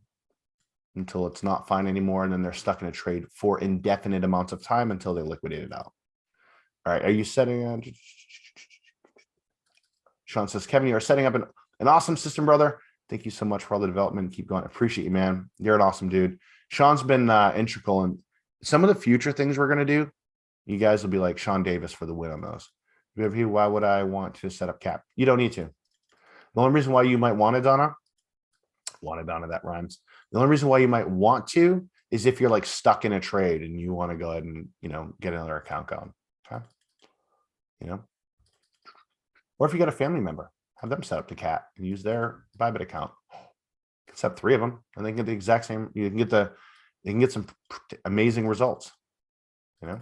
until it's not fine anymore. And then they're stuck in a trade for indefinite amounts of time until they liquidate it out. All right. Are you setting? Sean says, Kevin, you are setting up an awesome system, brother. Thank you so much for all the development. Keep going. Appreciate you, man. You're an awesome dude. Sean's been integral in some of the future things we're going to do. You guys will be like Sean Davis for the win on those. Why would I want to set up cap? You don't need to. The only reason why you might want it, Donna, that rhymes. The only reason why you might want to is if you're like stuck in a trade and you want to go ahead and, get another account going. Okay. Or if you got a family member, have them set up the cat and use their BYBIT account. You can set 3 of them and they can get the exact same. You can get some amazing results. All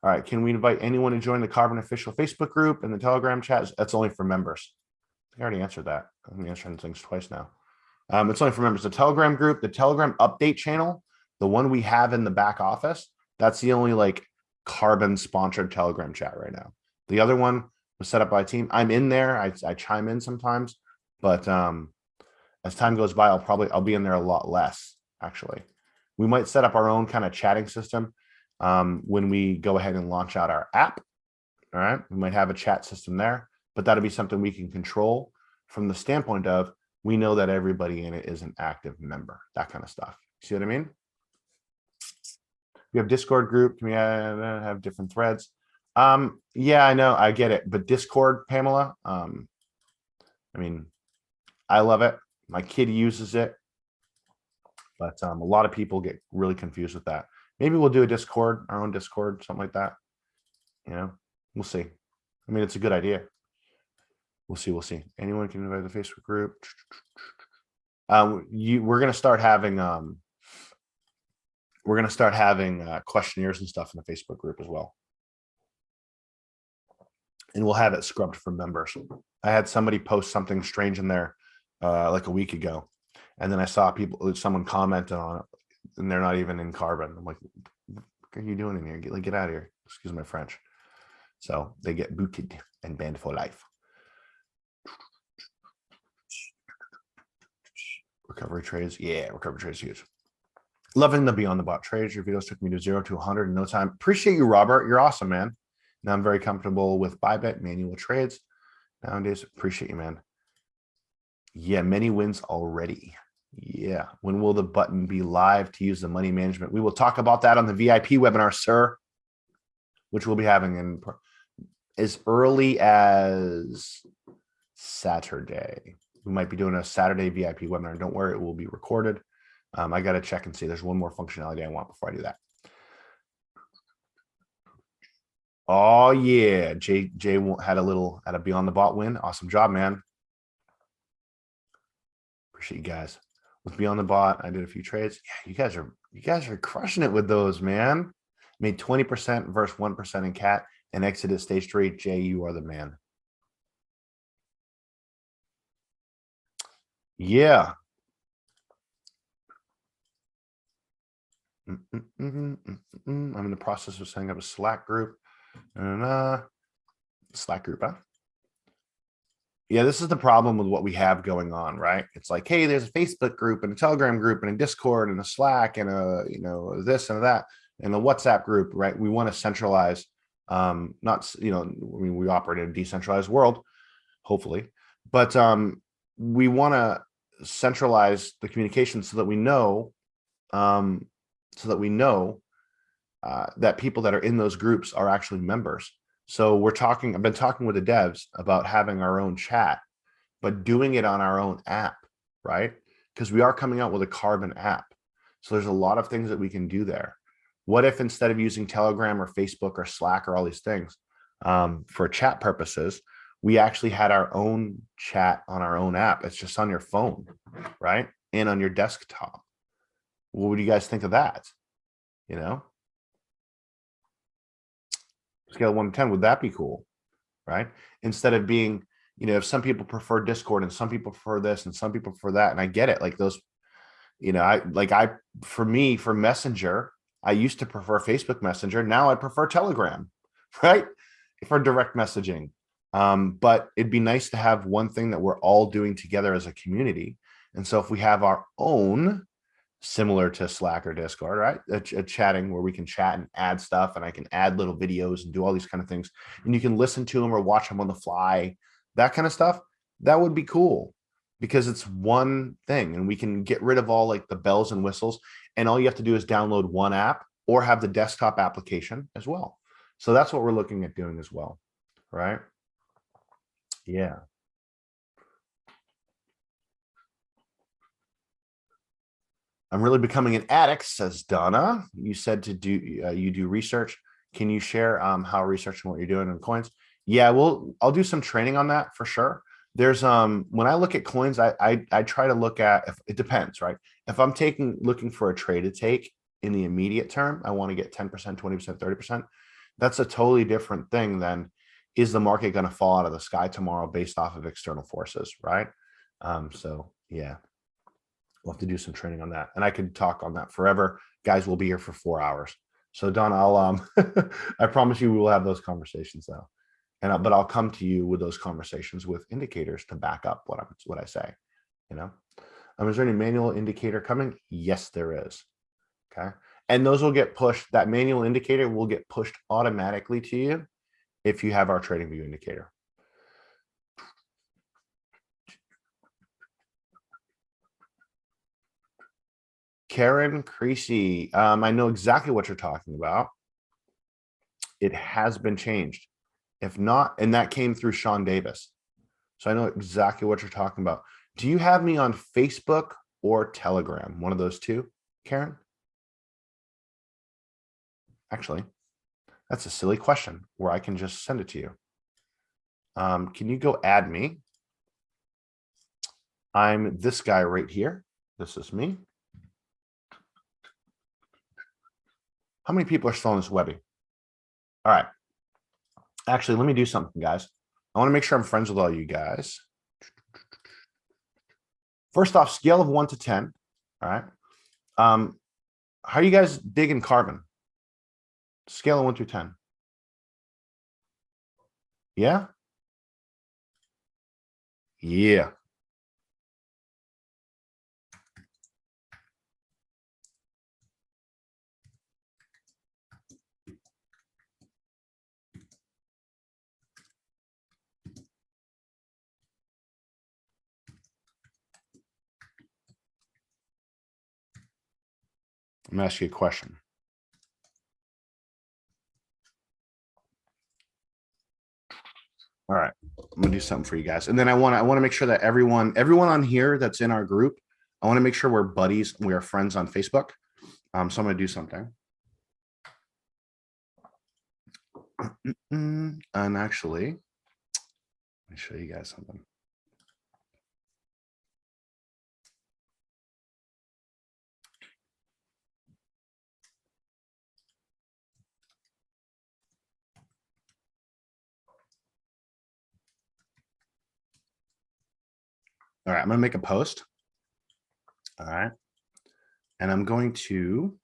right. Can we invite anyone to join the Karbon official Facebook group and the Telegram chat? That's only for members. I already answered that. I'm answering things twice now. It's only for members. The Telegram group, the Telegram update channel, the one we have in the back office, that's the only like Karbon sponsored Telegram chat right now. The other one was set up by a team. I'm in there. I chime in sometimes, but as time goes by, I'll be in there a lot less. Actually, we might set up our own kind of chatting system when we go ahead and launch out our app. All right, we might have a chat system there, but that'll be something we can control from the standpoint of we know that everybody in it is an active member. That kind of stuff. See what I mean? We have Discord group. Can we have different threads? Yeah, I know, I get it, but Discord, Pamela, I mean, I love it. My kid uses it, but a lot of people get really confused with that. Maybe we'll do a Discord, our own Discord, something like that. We'll see. I mean, it's a good idea. We'll see. Anyone can invite the Facebook group. We're gonna start having questionnaires and stuff in the Facebook group as well. And we'll have it scrubbed for members. I had somebody post something strange in there like a week ago. And then I saw someone commented on it, and they're not even in Karbon. I'm like, what are you doing in here? Get out of here. Excuse my French. So they get booted and banned for life. Recovery trades. Yeah, recovery trades huge. Loving the Beyond the Bot trades. Your videos took me to 0 to 100 in no time. Appreciate you, Robert. You're awesome, man. Now I'm very comfortable with BYBIT manual trades nowadays. Appreciate you, man. Yeah, many wins already. Yeah. When will the button be live to use the money management? We will talk about that on the VIP webinar, sir, which we'll be having in as early as Saturday. We might be doing a Saturday VIP webinar. Don't worry, it will be recorded. I got to check and see. There's one more functionality I want before I do that. Oh yeah, Jay had a Beyond the Bot win. Awesome job, man. Appreciate you guys. With Beyond the Bot, I did a few trades. Yeah, you guys are crushing it with those, man. Made 20% versus 1% in cat and exited stage 3. Jay, you are the man. Yeah. I'm in the process of setting up a Slack group. Slack group, huh? Yeah, this is the problem with what we have going on, right? It's like, hey, there's a Facebook group and a Telegram group and a Discord and a Slack and a, this and that and a WhatsApp group, right? We want to centralize, we operate in a decentralized world, hopefully, but we want to centralize the communication so that we know, that people that are in those groups are actually members. So I've been talking with the devs about having our own chat, but doing it on our own app, right? Because we are coming out with a Karbon app. So there's a lot of things that we can do there. What if instead of using Telegram or Facebook or Slack or all these things for chat purposes, we actually had our own chat on our own app? It's just on your phone, right? And on your desktop. What would you guys think of that? You know, scale of 1 to 10, would that be cool? Right? Instead of being, you know, if some people prefer Discord and some people prefer this and some people prefer that, and I get it, like those, you know, for me, for Messenger, I used to prefer Facebook Messenger. Now I prefer Telegram, right? For direct messaging. But it'd be nice to have one thing that we're all doing together as a community. And so if we have our own, similar to Slack or Discord, right? A chatting where we can chat and add stuff, and I can add little videos and do all these kind of things, and you can listen to them or watch them on the fly, that kind of stuff. That would be cool because it's one thing and we can get rid of all like the bells and whistles, and all you have to do is download one app or have the desktop application as well. So that's what we're looking at doing as well, right? Yeah. I'm really becoming an addict, says Donna. You said to do, you do research. Can you share how researching what you're doing on coins? Yeah, well, I'll do some training on that for sure. There's when I look at coins, I try to look at, if it depends, right? If I'm looking for a trade to take in the immediate term, I want to get 10%, 20%, 30%. That's a totally different thing than, is the market going to fall out of the sky tomorrow based off of external forces, right? So yeah. We'll have to do some training on that, and I could talk on that forever. Guys, we'll be here for 4 hours. So Don, I'll I promise you we will have those conversations though, and but I'll come to you with those conversations with indicators to back up what I say. You know, is there any manual indicator coming? Yes, there is. Okay, and those will get pushed. That manual indicator will get pushed automatically to you if you have our trading view indicator. Karen Creasy, I know exactly what you're talking about. It has been changed. If not, and that came through Sean Davis. So I know exactly what you're talking about. Do you have me on Facebook or Telegram? One of those two, Karen? Actually, that's a silly question where I can just send it to you. Can you go add me? I'm this guy right here. This is me. How many people are still on this Webby? All right. Actually, let me do something, guys. I want to make sure I'm friends with all you guys. First off, scale of 1 to 10. All right. How are you guys digging Karbon? Scale of 1 through 10. Yeah. Yeah. I'm gonna ask you a question. All right, I'm gonna do something for you guys, and then I want to make sure that everyone on here that's in our group, I want to make sure we're buddies, we are friends on Facebook. So I'm gonna do something. And actually, let me show you guys something. All right, I'm gonna make a post. All right, and I'm going to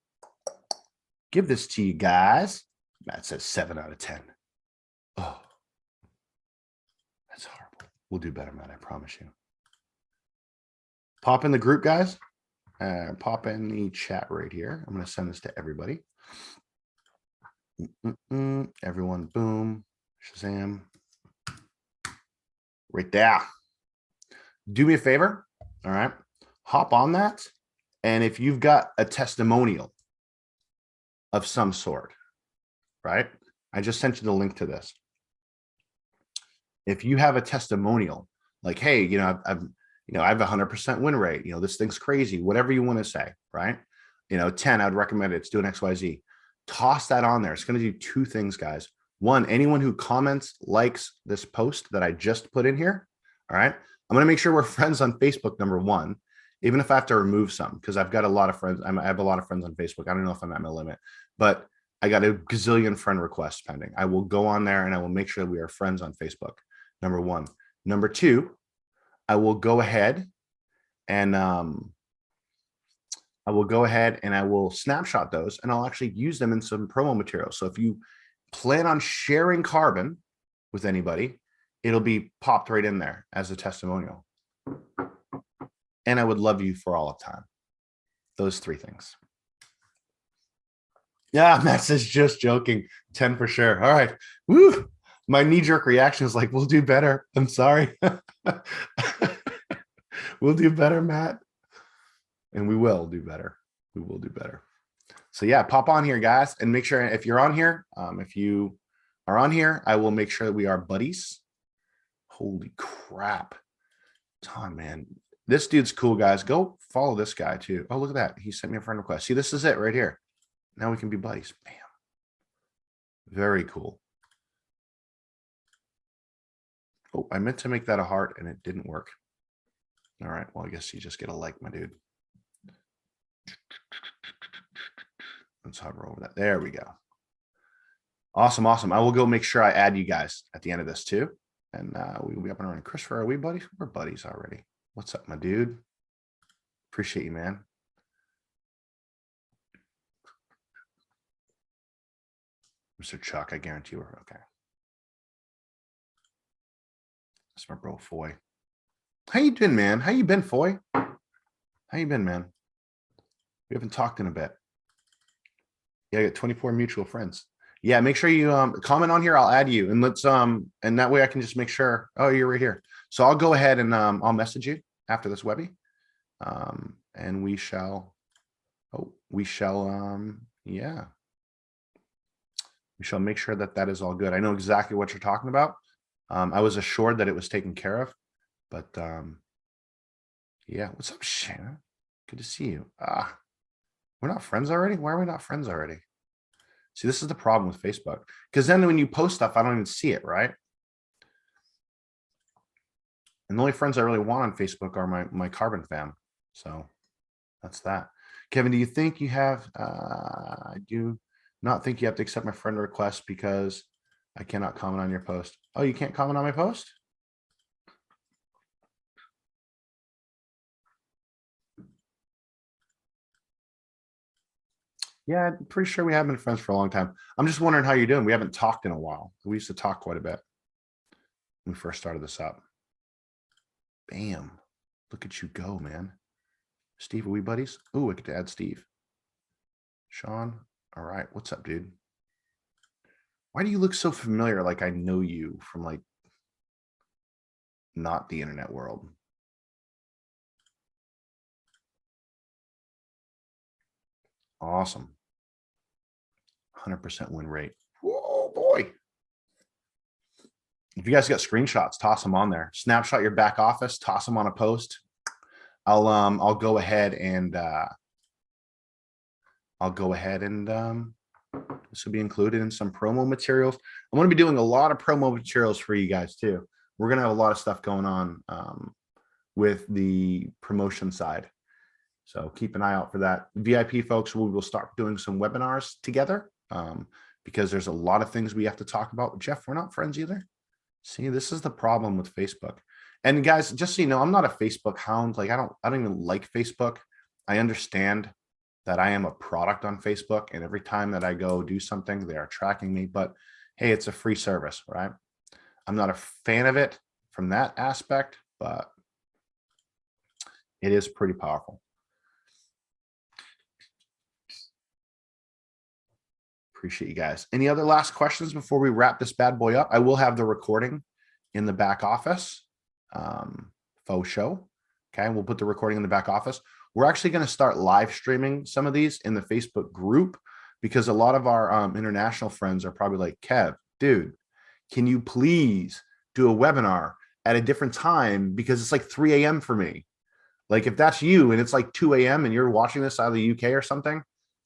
give this to you guys. Matt says 7 out of 10. Oh, that's horrible. We'll do better, Matt, I promise you. Pop in the group, guys. Pop in the chat right here. I'm going to send this to everybody. Everyone, boom, Shazam. Right there. Do me a favor. All right. Hop on that. And if you've got a testimonial of some sort, right? I just sent you the link to this. If you have a testimonial, like, hey, you know, I have a 100% win rate. You know, this thing's crazy, whatever you want to say, right? You know, 10, I'd recommend it. It's doing XYZ. Toss that on there. It's going to do 2 things, guys. One, anyone who comments, likes this post that I just put in here. All right. I'm going to make sure we're friends on Facebook, number 1. even if I have to remove some, because I've got a lot of friends. I have a lot of friends on Facebook. I don't know if I'm at my limit, but I got a gazillion friend requests pending. I will go on there and I will make sure we are friends on Facebook. Number one. Number two, I will go ahead and I will snapshot those and I'll actually use them in some promo material. So if you plan on sharing Karbon with anybody, it'll be popped right in there as a testimonial. And I would love you for all of time. Those three things. Yeah, Matt says just joking. 10 for sure. All right. Woo. My knee-jerk reaction is like, we'll do better. I'm sorry. We'll do better, Matt. And we will do better. We will do better. So yeah, pop on here, guys, and make sure if you're on here, if you are on here, I will make sure that we are buddies. Holy crap. Tom, man. This dude's cool, guys. Go follow this guy too. Oh, look at that. He sent me a friend request. See, this is it right here. Now we can be buddies. Bam. Very cool. Oh, I meant to make that a heart and it didn't work. All right. Well, I guess you just get a like, my dude. Let's hover over that. There we go. Awesome. Awesome. I will go make sure I add you guys at the end of this too. And we will be up and running. Christopher, are we buddies? We're buddies already. What's up, my dude? Appreciate you, man. Mr. Chuck, I guarantee we're okay. That's my bro, Foy. How you doing, man? How you been, Foy? How you been, man? We haven't talked in a bit. Yeah, I got 24 mutual friends. Yeah, make sure you comment on here. I'll add you, and let's and that way I can just make sure. Oh, you're right here. So I'll go ahead and I'll message you after this Webby, and we shall. Oh, we shall. Yeah, we shall make sure that that is all good. I know exactly what you're talking about. I was assured that it was taken care of, but yeah. What's up, Shannon? Good to see you. We're not friends already. Why are we not friends already? See, this is the problem with Facebook, because then when you post stuff, I don't even see it, right? And the only friends I really want on Facebook are my Karbon fam. So that's that. Kevin, do you think you have, I do not think you have to accept my friend request because I cannot comment on your post. Oh, you can't comment on my post? Yeah, I'm pretty sure we have been friends for a long time. I'm just wondering how you're doing. We haven't talked in a while. We used to talk quite a bit when we first started this up. Bam. Look at you go, man. Steve, are we buddies? Oh, I get to add Steve. Sean. All right. What's up, dude? Why do you look so familiar? Like I know you from like not the internet world. Awesome. 100% win rate. Whoa, boy. If you guys got screenshots, toss them on there. Snapshot your back office, toss them on a post. I'll go ahead and this will be included in some promo materials. I'm going to be doing a lot of promo materials for you guys too. We're going to have a lot of stuff going on with the promotion side. So keep an eye out for that. VIP folks, we will start doing some webinars together because there's a lot of things we have to talk about. Jeff, we're not friends either. See, this is the problem with Facebook. And guys, just so you know, I'm not a Facebook hound. Like I don't even like Facebook. I understand that I am a product on Facebook, and every time that I go do something, they are tracking me. But hey, it's a free service, right? I'm not a fan of it from that aspect, but it is pretty powerful. Appreciate you guys. Any other last questions before we wrap this bad boy up? I will have the recording in the back office. Faux show. Okay, we'll put the recording in the back office. We're actually going to start live streaming some of these in the Facebook group because a lot of our international friends are probably like, Kev, dude, can you please do a webinar at a different time because it's like 3 a.m. for me. Like if that's you and it's like 2 a.m. and you're watching this out of the UK or something,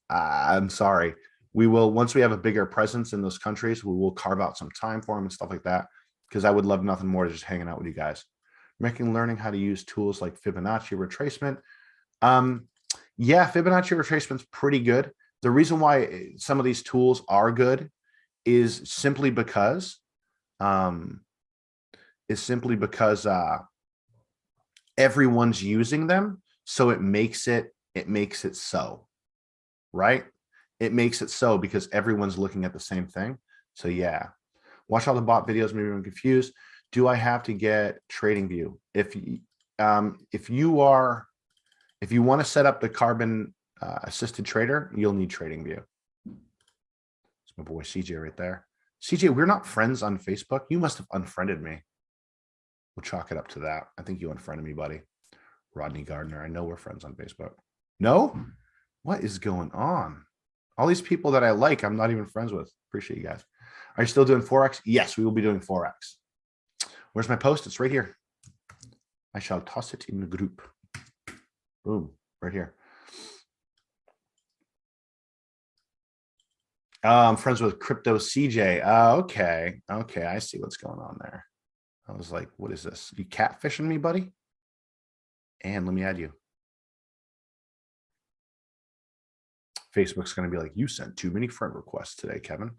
I'm sorry. We will, once we have a bigger presence in those countries, we will carve out some time for them and stuff like that, because I would love nothing more than just hanging out with you guys. Learning how to use tools like Fibonacci retracement Yeah, Fibonacci retracement's pretty good. The reason why some of these tools are good is simply because everyone's using them, so it makes it so, right? It makes it so because everyone's looking at the same thing. So yeah, watch all the bot videos. Maybe I'm confused. Do I have to get TradingView? If you want to set up the Karbon assisted trader, you'll need TradingView. It's my boy CJ right there. CJ, we're not friends on Facebook. You must have unfriended me. We'll chalk it up to that. I think you unfriended me, buddy. Rodney Gardner. I know we're friends on Facebook. No? What is going on? All these people that I like, I'm not even friends with. Appreciate you guys. Are you still doing Forex? Yes, we will be doing Forex. Where's my post? It's right here. I shall toss it in the group. Boom, right here. I'm friends with Crypto CJ. Okay. Okay, I see what's going on there. I was like, what is this? You catfishing me, buddy? And let me add you. Facebook's going to be like, you sent too many friend requests today, Kevin.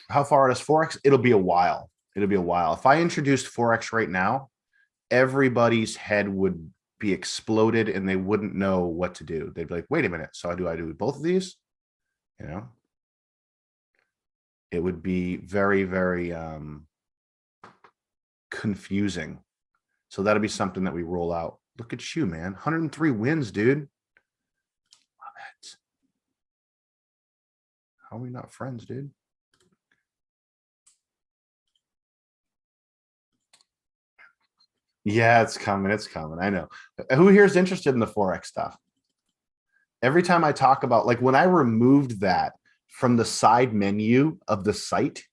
How far is Forex? It'll be a while. It'll be a while. If I introduced Forex right now, everybody's head would be exploded and they wouldn't know what to do. They'd be like, wait a minute. So do I do both of these? You know, it would be very, very confusing. So that'll be something that we roll out. Look at you, man. 103 wins, dude. Love it. How are we not friends, dude? Yeah, it's coming. It's coming. I know. Who here is interested in the Forex stuff? Every time I talk about, like when I removed that from the side menu of the site,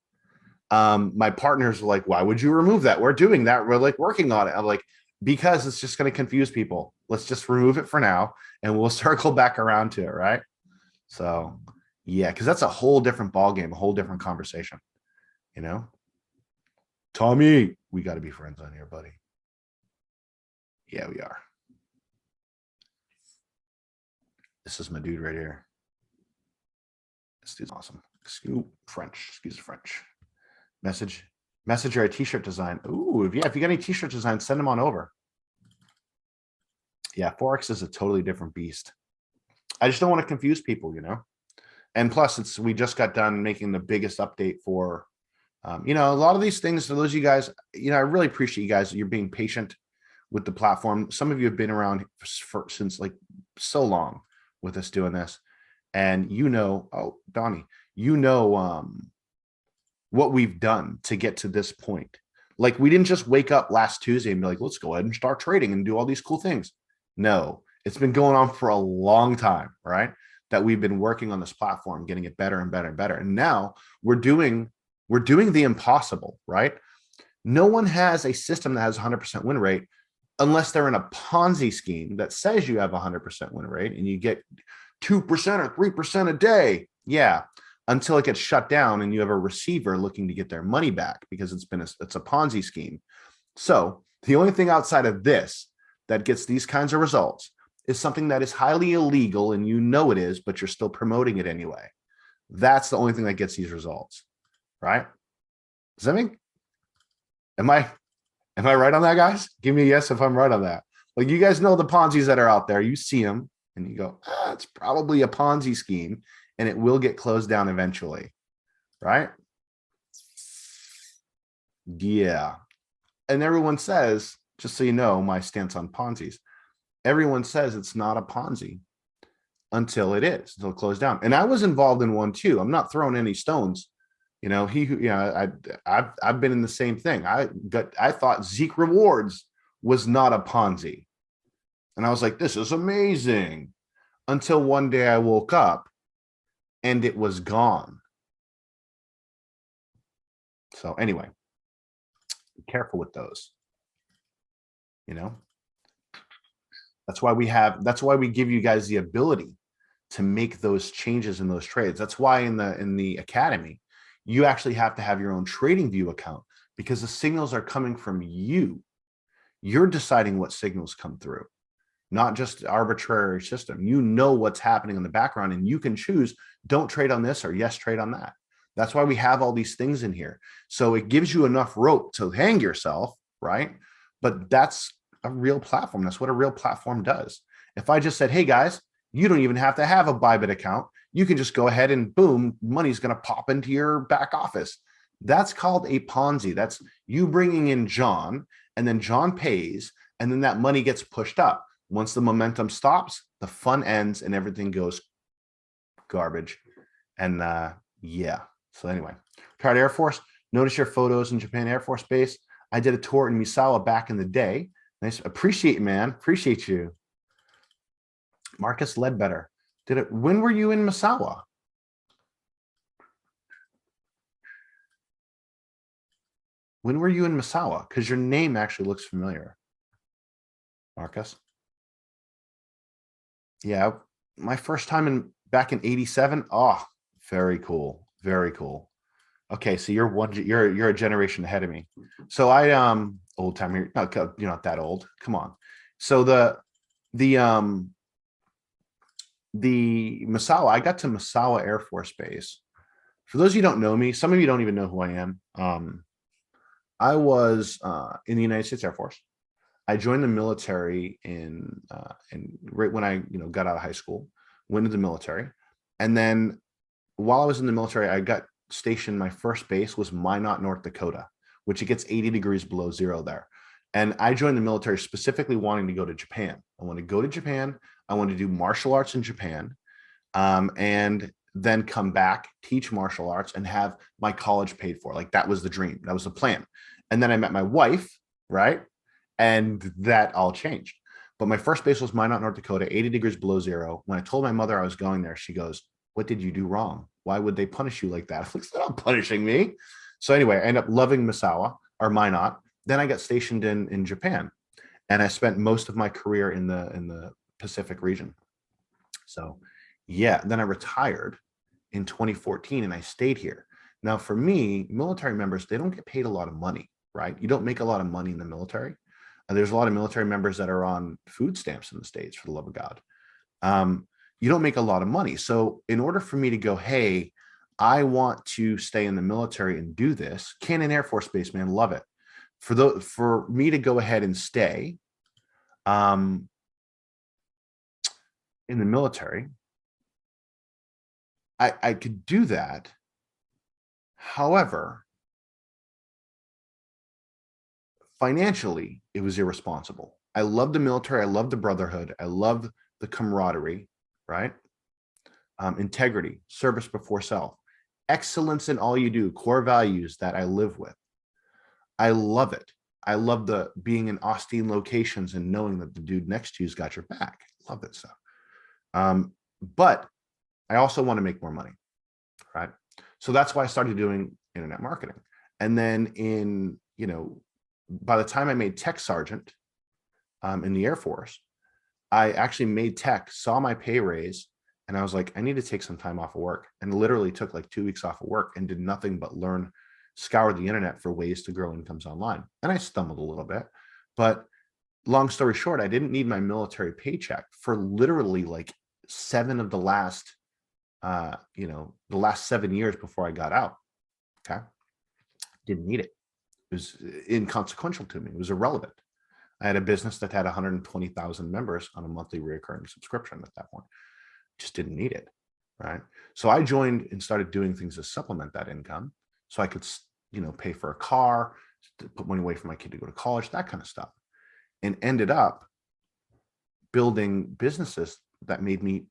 my partners were like, why would you remove that? We're doing that. We're like working on it. I'm like, because it's just going to confuse people. Let's just remove it for now and we'll circle back around to it. Right. So yeah, because that's a whole different ballgame, a whole different conversation. You know, Tommy, we got to be friends on here, buddy. Yeah, we are. This is my dude right here. This dude's awesome. Excuse French. Message or a t-shirt design. Ooh, yeah, if you got any t-shirt designs, send them on over. Yeah, Forex is a totally different beast. I just don't want to confuse people, you know. And plus, we just got done making the biggest update for, you know, a lot of these things. For those of you guys, you know, I really appreciate you guys. You're being patient with the platform. Some of you have been around since like so long with us doing this, and you know, oh, Donnie, you know, what we've done to get to this point. Like we didn't just wake up last Tuesday and be like, let's go ahead and start trading and do all these cool things. No, it's been going on for a long time, right? That we've been working on this platform, getting it better and better and better. And now we're doing the impossible, right? No one has a system that has 100% win rate unless they're in a Ponzi scheme that says you have 100% win rate and you get 2% or 3% a day. Yeah. Until it gets shut down and you have a receiver looking to get their money back because it's a Ponzi scheme. So the only thing outside of this that gets these kinds of results is something that is highly illegal and you know it is, but you're still promoting it anyway. That's the only thing that gets these results, right? Does that mean? Am I right on that, guys? Give me a yes if I'm right on that. Like you guys know the Ponzi's that are out there, you see them and you go, it's probably a Ponzi scheme. And it will get closed down eventually, right? Yeah. And everyone says, just so you know, my stance on Ponzi's, everyone says it's not a Ponzi until it is, until it closed down. And I was involved in one too. I'm not throwing any stones. You know, I've been in the same thing. I thought Zeke Rewards was not a Ponzi. And I was like, this is amazing. Until one day I woke up and it was gone. So anyway, be careful with those. You know, that's why we give you guys the ability to make those changes in those trades. That's why in the academy, you actually have to have your own TradingView account because the signals are coming from you. You're deciding what signals come through, not just arbitrary system. You know what's happening in the background, and you can choose, don't trade on this or yes, trade on that. That's why we have all these things in here. So it gives you enough rope to hang yourself, right? But that's a real platform. That's what a real platform does. If I just said, hey guys, you don't even have to have a BYBIT account. You can just go ahead and boom, money's going to pop into your back office. That's called a Ponzi. That's you bringing in John, and then John pays, and then that money gets pushed up. Once the momentum stops, the fun ends and everything goes garbage. And yeah. So anyway, retired Air Force. Notice your photos in Japan Air Force Base. I did a tour in Misawa back in the day. Nice. Appreciate it, man. Appreciate you. Marcus Ledbetter. Did it? When were you in Misawa? When were you in Misawa? Because your name actually looks familiar. Marcus. Yeah, my first time back in '87. Oh, very cool. Very cool. Okay, so you're a generation ahead of me. So I old time here. No, you're not that old. Come on. So the Misawa, I got to Misawa Air Force Base. For those of you who don't know me, some of you don't even know who I am. I was in the United States Air Force. I joined the military in right when I got out of high school, went into the military, and then while I was in the military, I got stationed. My first base was Minot, North Dakota, which it gets 80 degrees below zero there. And I joined the military specifically wanting to go to Japan. I want to go to Japan. I want to do martial arts in Japan, and then come back, teach martial arts, and have my college paid for. Like that was the dream. That was the plan. And then I met my wife, right? And that all changed. But my first base was Minot, North Dakota, 80 degrees below zero. When I told my mother I was going there, she goes, what did you do wrong? Why would they punish you like that? I'm like, they're not punishing me. So anyway, I ended up loving Misawa or Minot. Then I got stationed in Japan, and I spent most of my career in the Pacific region. So yeah, then I retired in 2014 and I stayed here. Now for me, military members, they don't get paid a lot of money, right? You don't make a lot of money in the military. There's a lot of military members that are on food stamps in the States, for the love of God. You don't make a lot of money. So in order for me to go, hey, I want to stay in the military and do this, Cannon Air Force Base, man, love it. For me to go ahead and stay in the military, I could do that. However, financially, it was irresponsible. I love the military. I love the brotherhood. I love the camaraderie, right? Integrity, service before self, excellence in all you do, core values that I live with. I love it. I love the being in Austin locations and knowing that the dude next to you's got your back. Love that stuff. But I also want to make more money, right? So that's why I started doing internet marketing. And then by the time I made tech sergeant in the Air Force, I actually made tech, saw my pay raise, and I was like, I need to take some time off of work, and literally took like 2 weeks off of work and did nothing but scour the internet for ways to grow incomes online. And I stumbled a little bit, but long story short, I didn't need my military paycheck for literally like 7 of the last, the last 7 years before I got out. Okay. Didn't need it. It was inconsequential to me. It was irrelevant. I had a business that had 120,000 members on a monthly recurring subscription at that point. Just didn't need it, right? So I joined and started doing things to supplement that income, so I could, pay for a car, put money away for my kid to go to college, that kind of stuff, and ended up building businesses that made me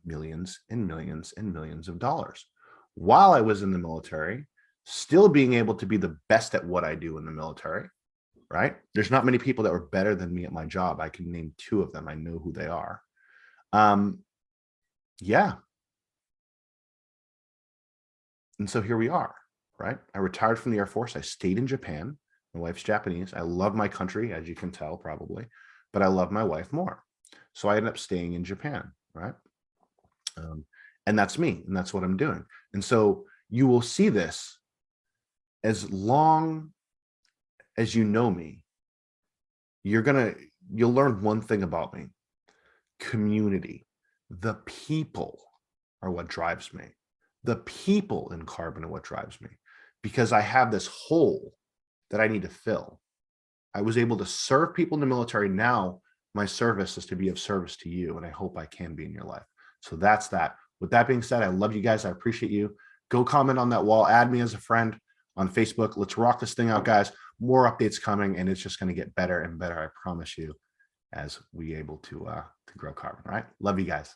millions and millions and millions of dollars while I was in the military, still being able to be the best at what I do in the military, right? There's not many people that were better than me at my job. I can name 2 of them. I know who they are. Yeah. And so here we are, right? I retired from the Air Force. I stayed in Japan. My wife's Japanese. I love my country, as you can tell probably, but I love my wife more. So I ended up staying in Japan, right? And that's me, and that's what I'm doing. And so you will see this as long as you know me. you'll learn one thing about me. Community. The people are what drives me. The people in Karbon are what drives me, because I have this hole that I need to fill. I was able to serve people in the military. Now my service is to be of service to you, and I hope I can be in your life. So that's that. With that being said, I love you guys. I appreciate you. Go comment on that wall. Add me as a friend on Facebook. Let's rock this thing out, guys. More updates coming, and it's just going to get better and better. I promise you, as we able to grow Karbon. All right. Love you guys.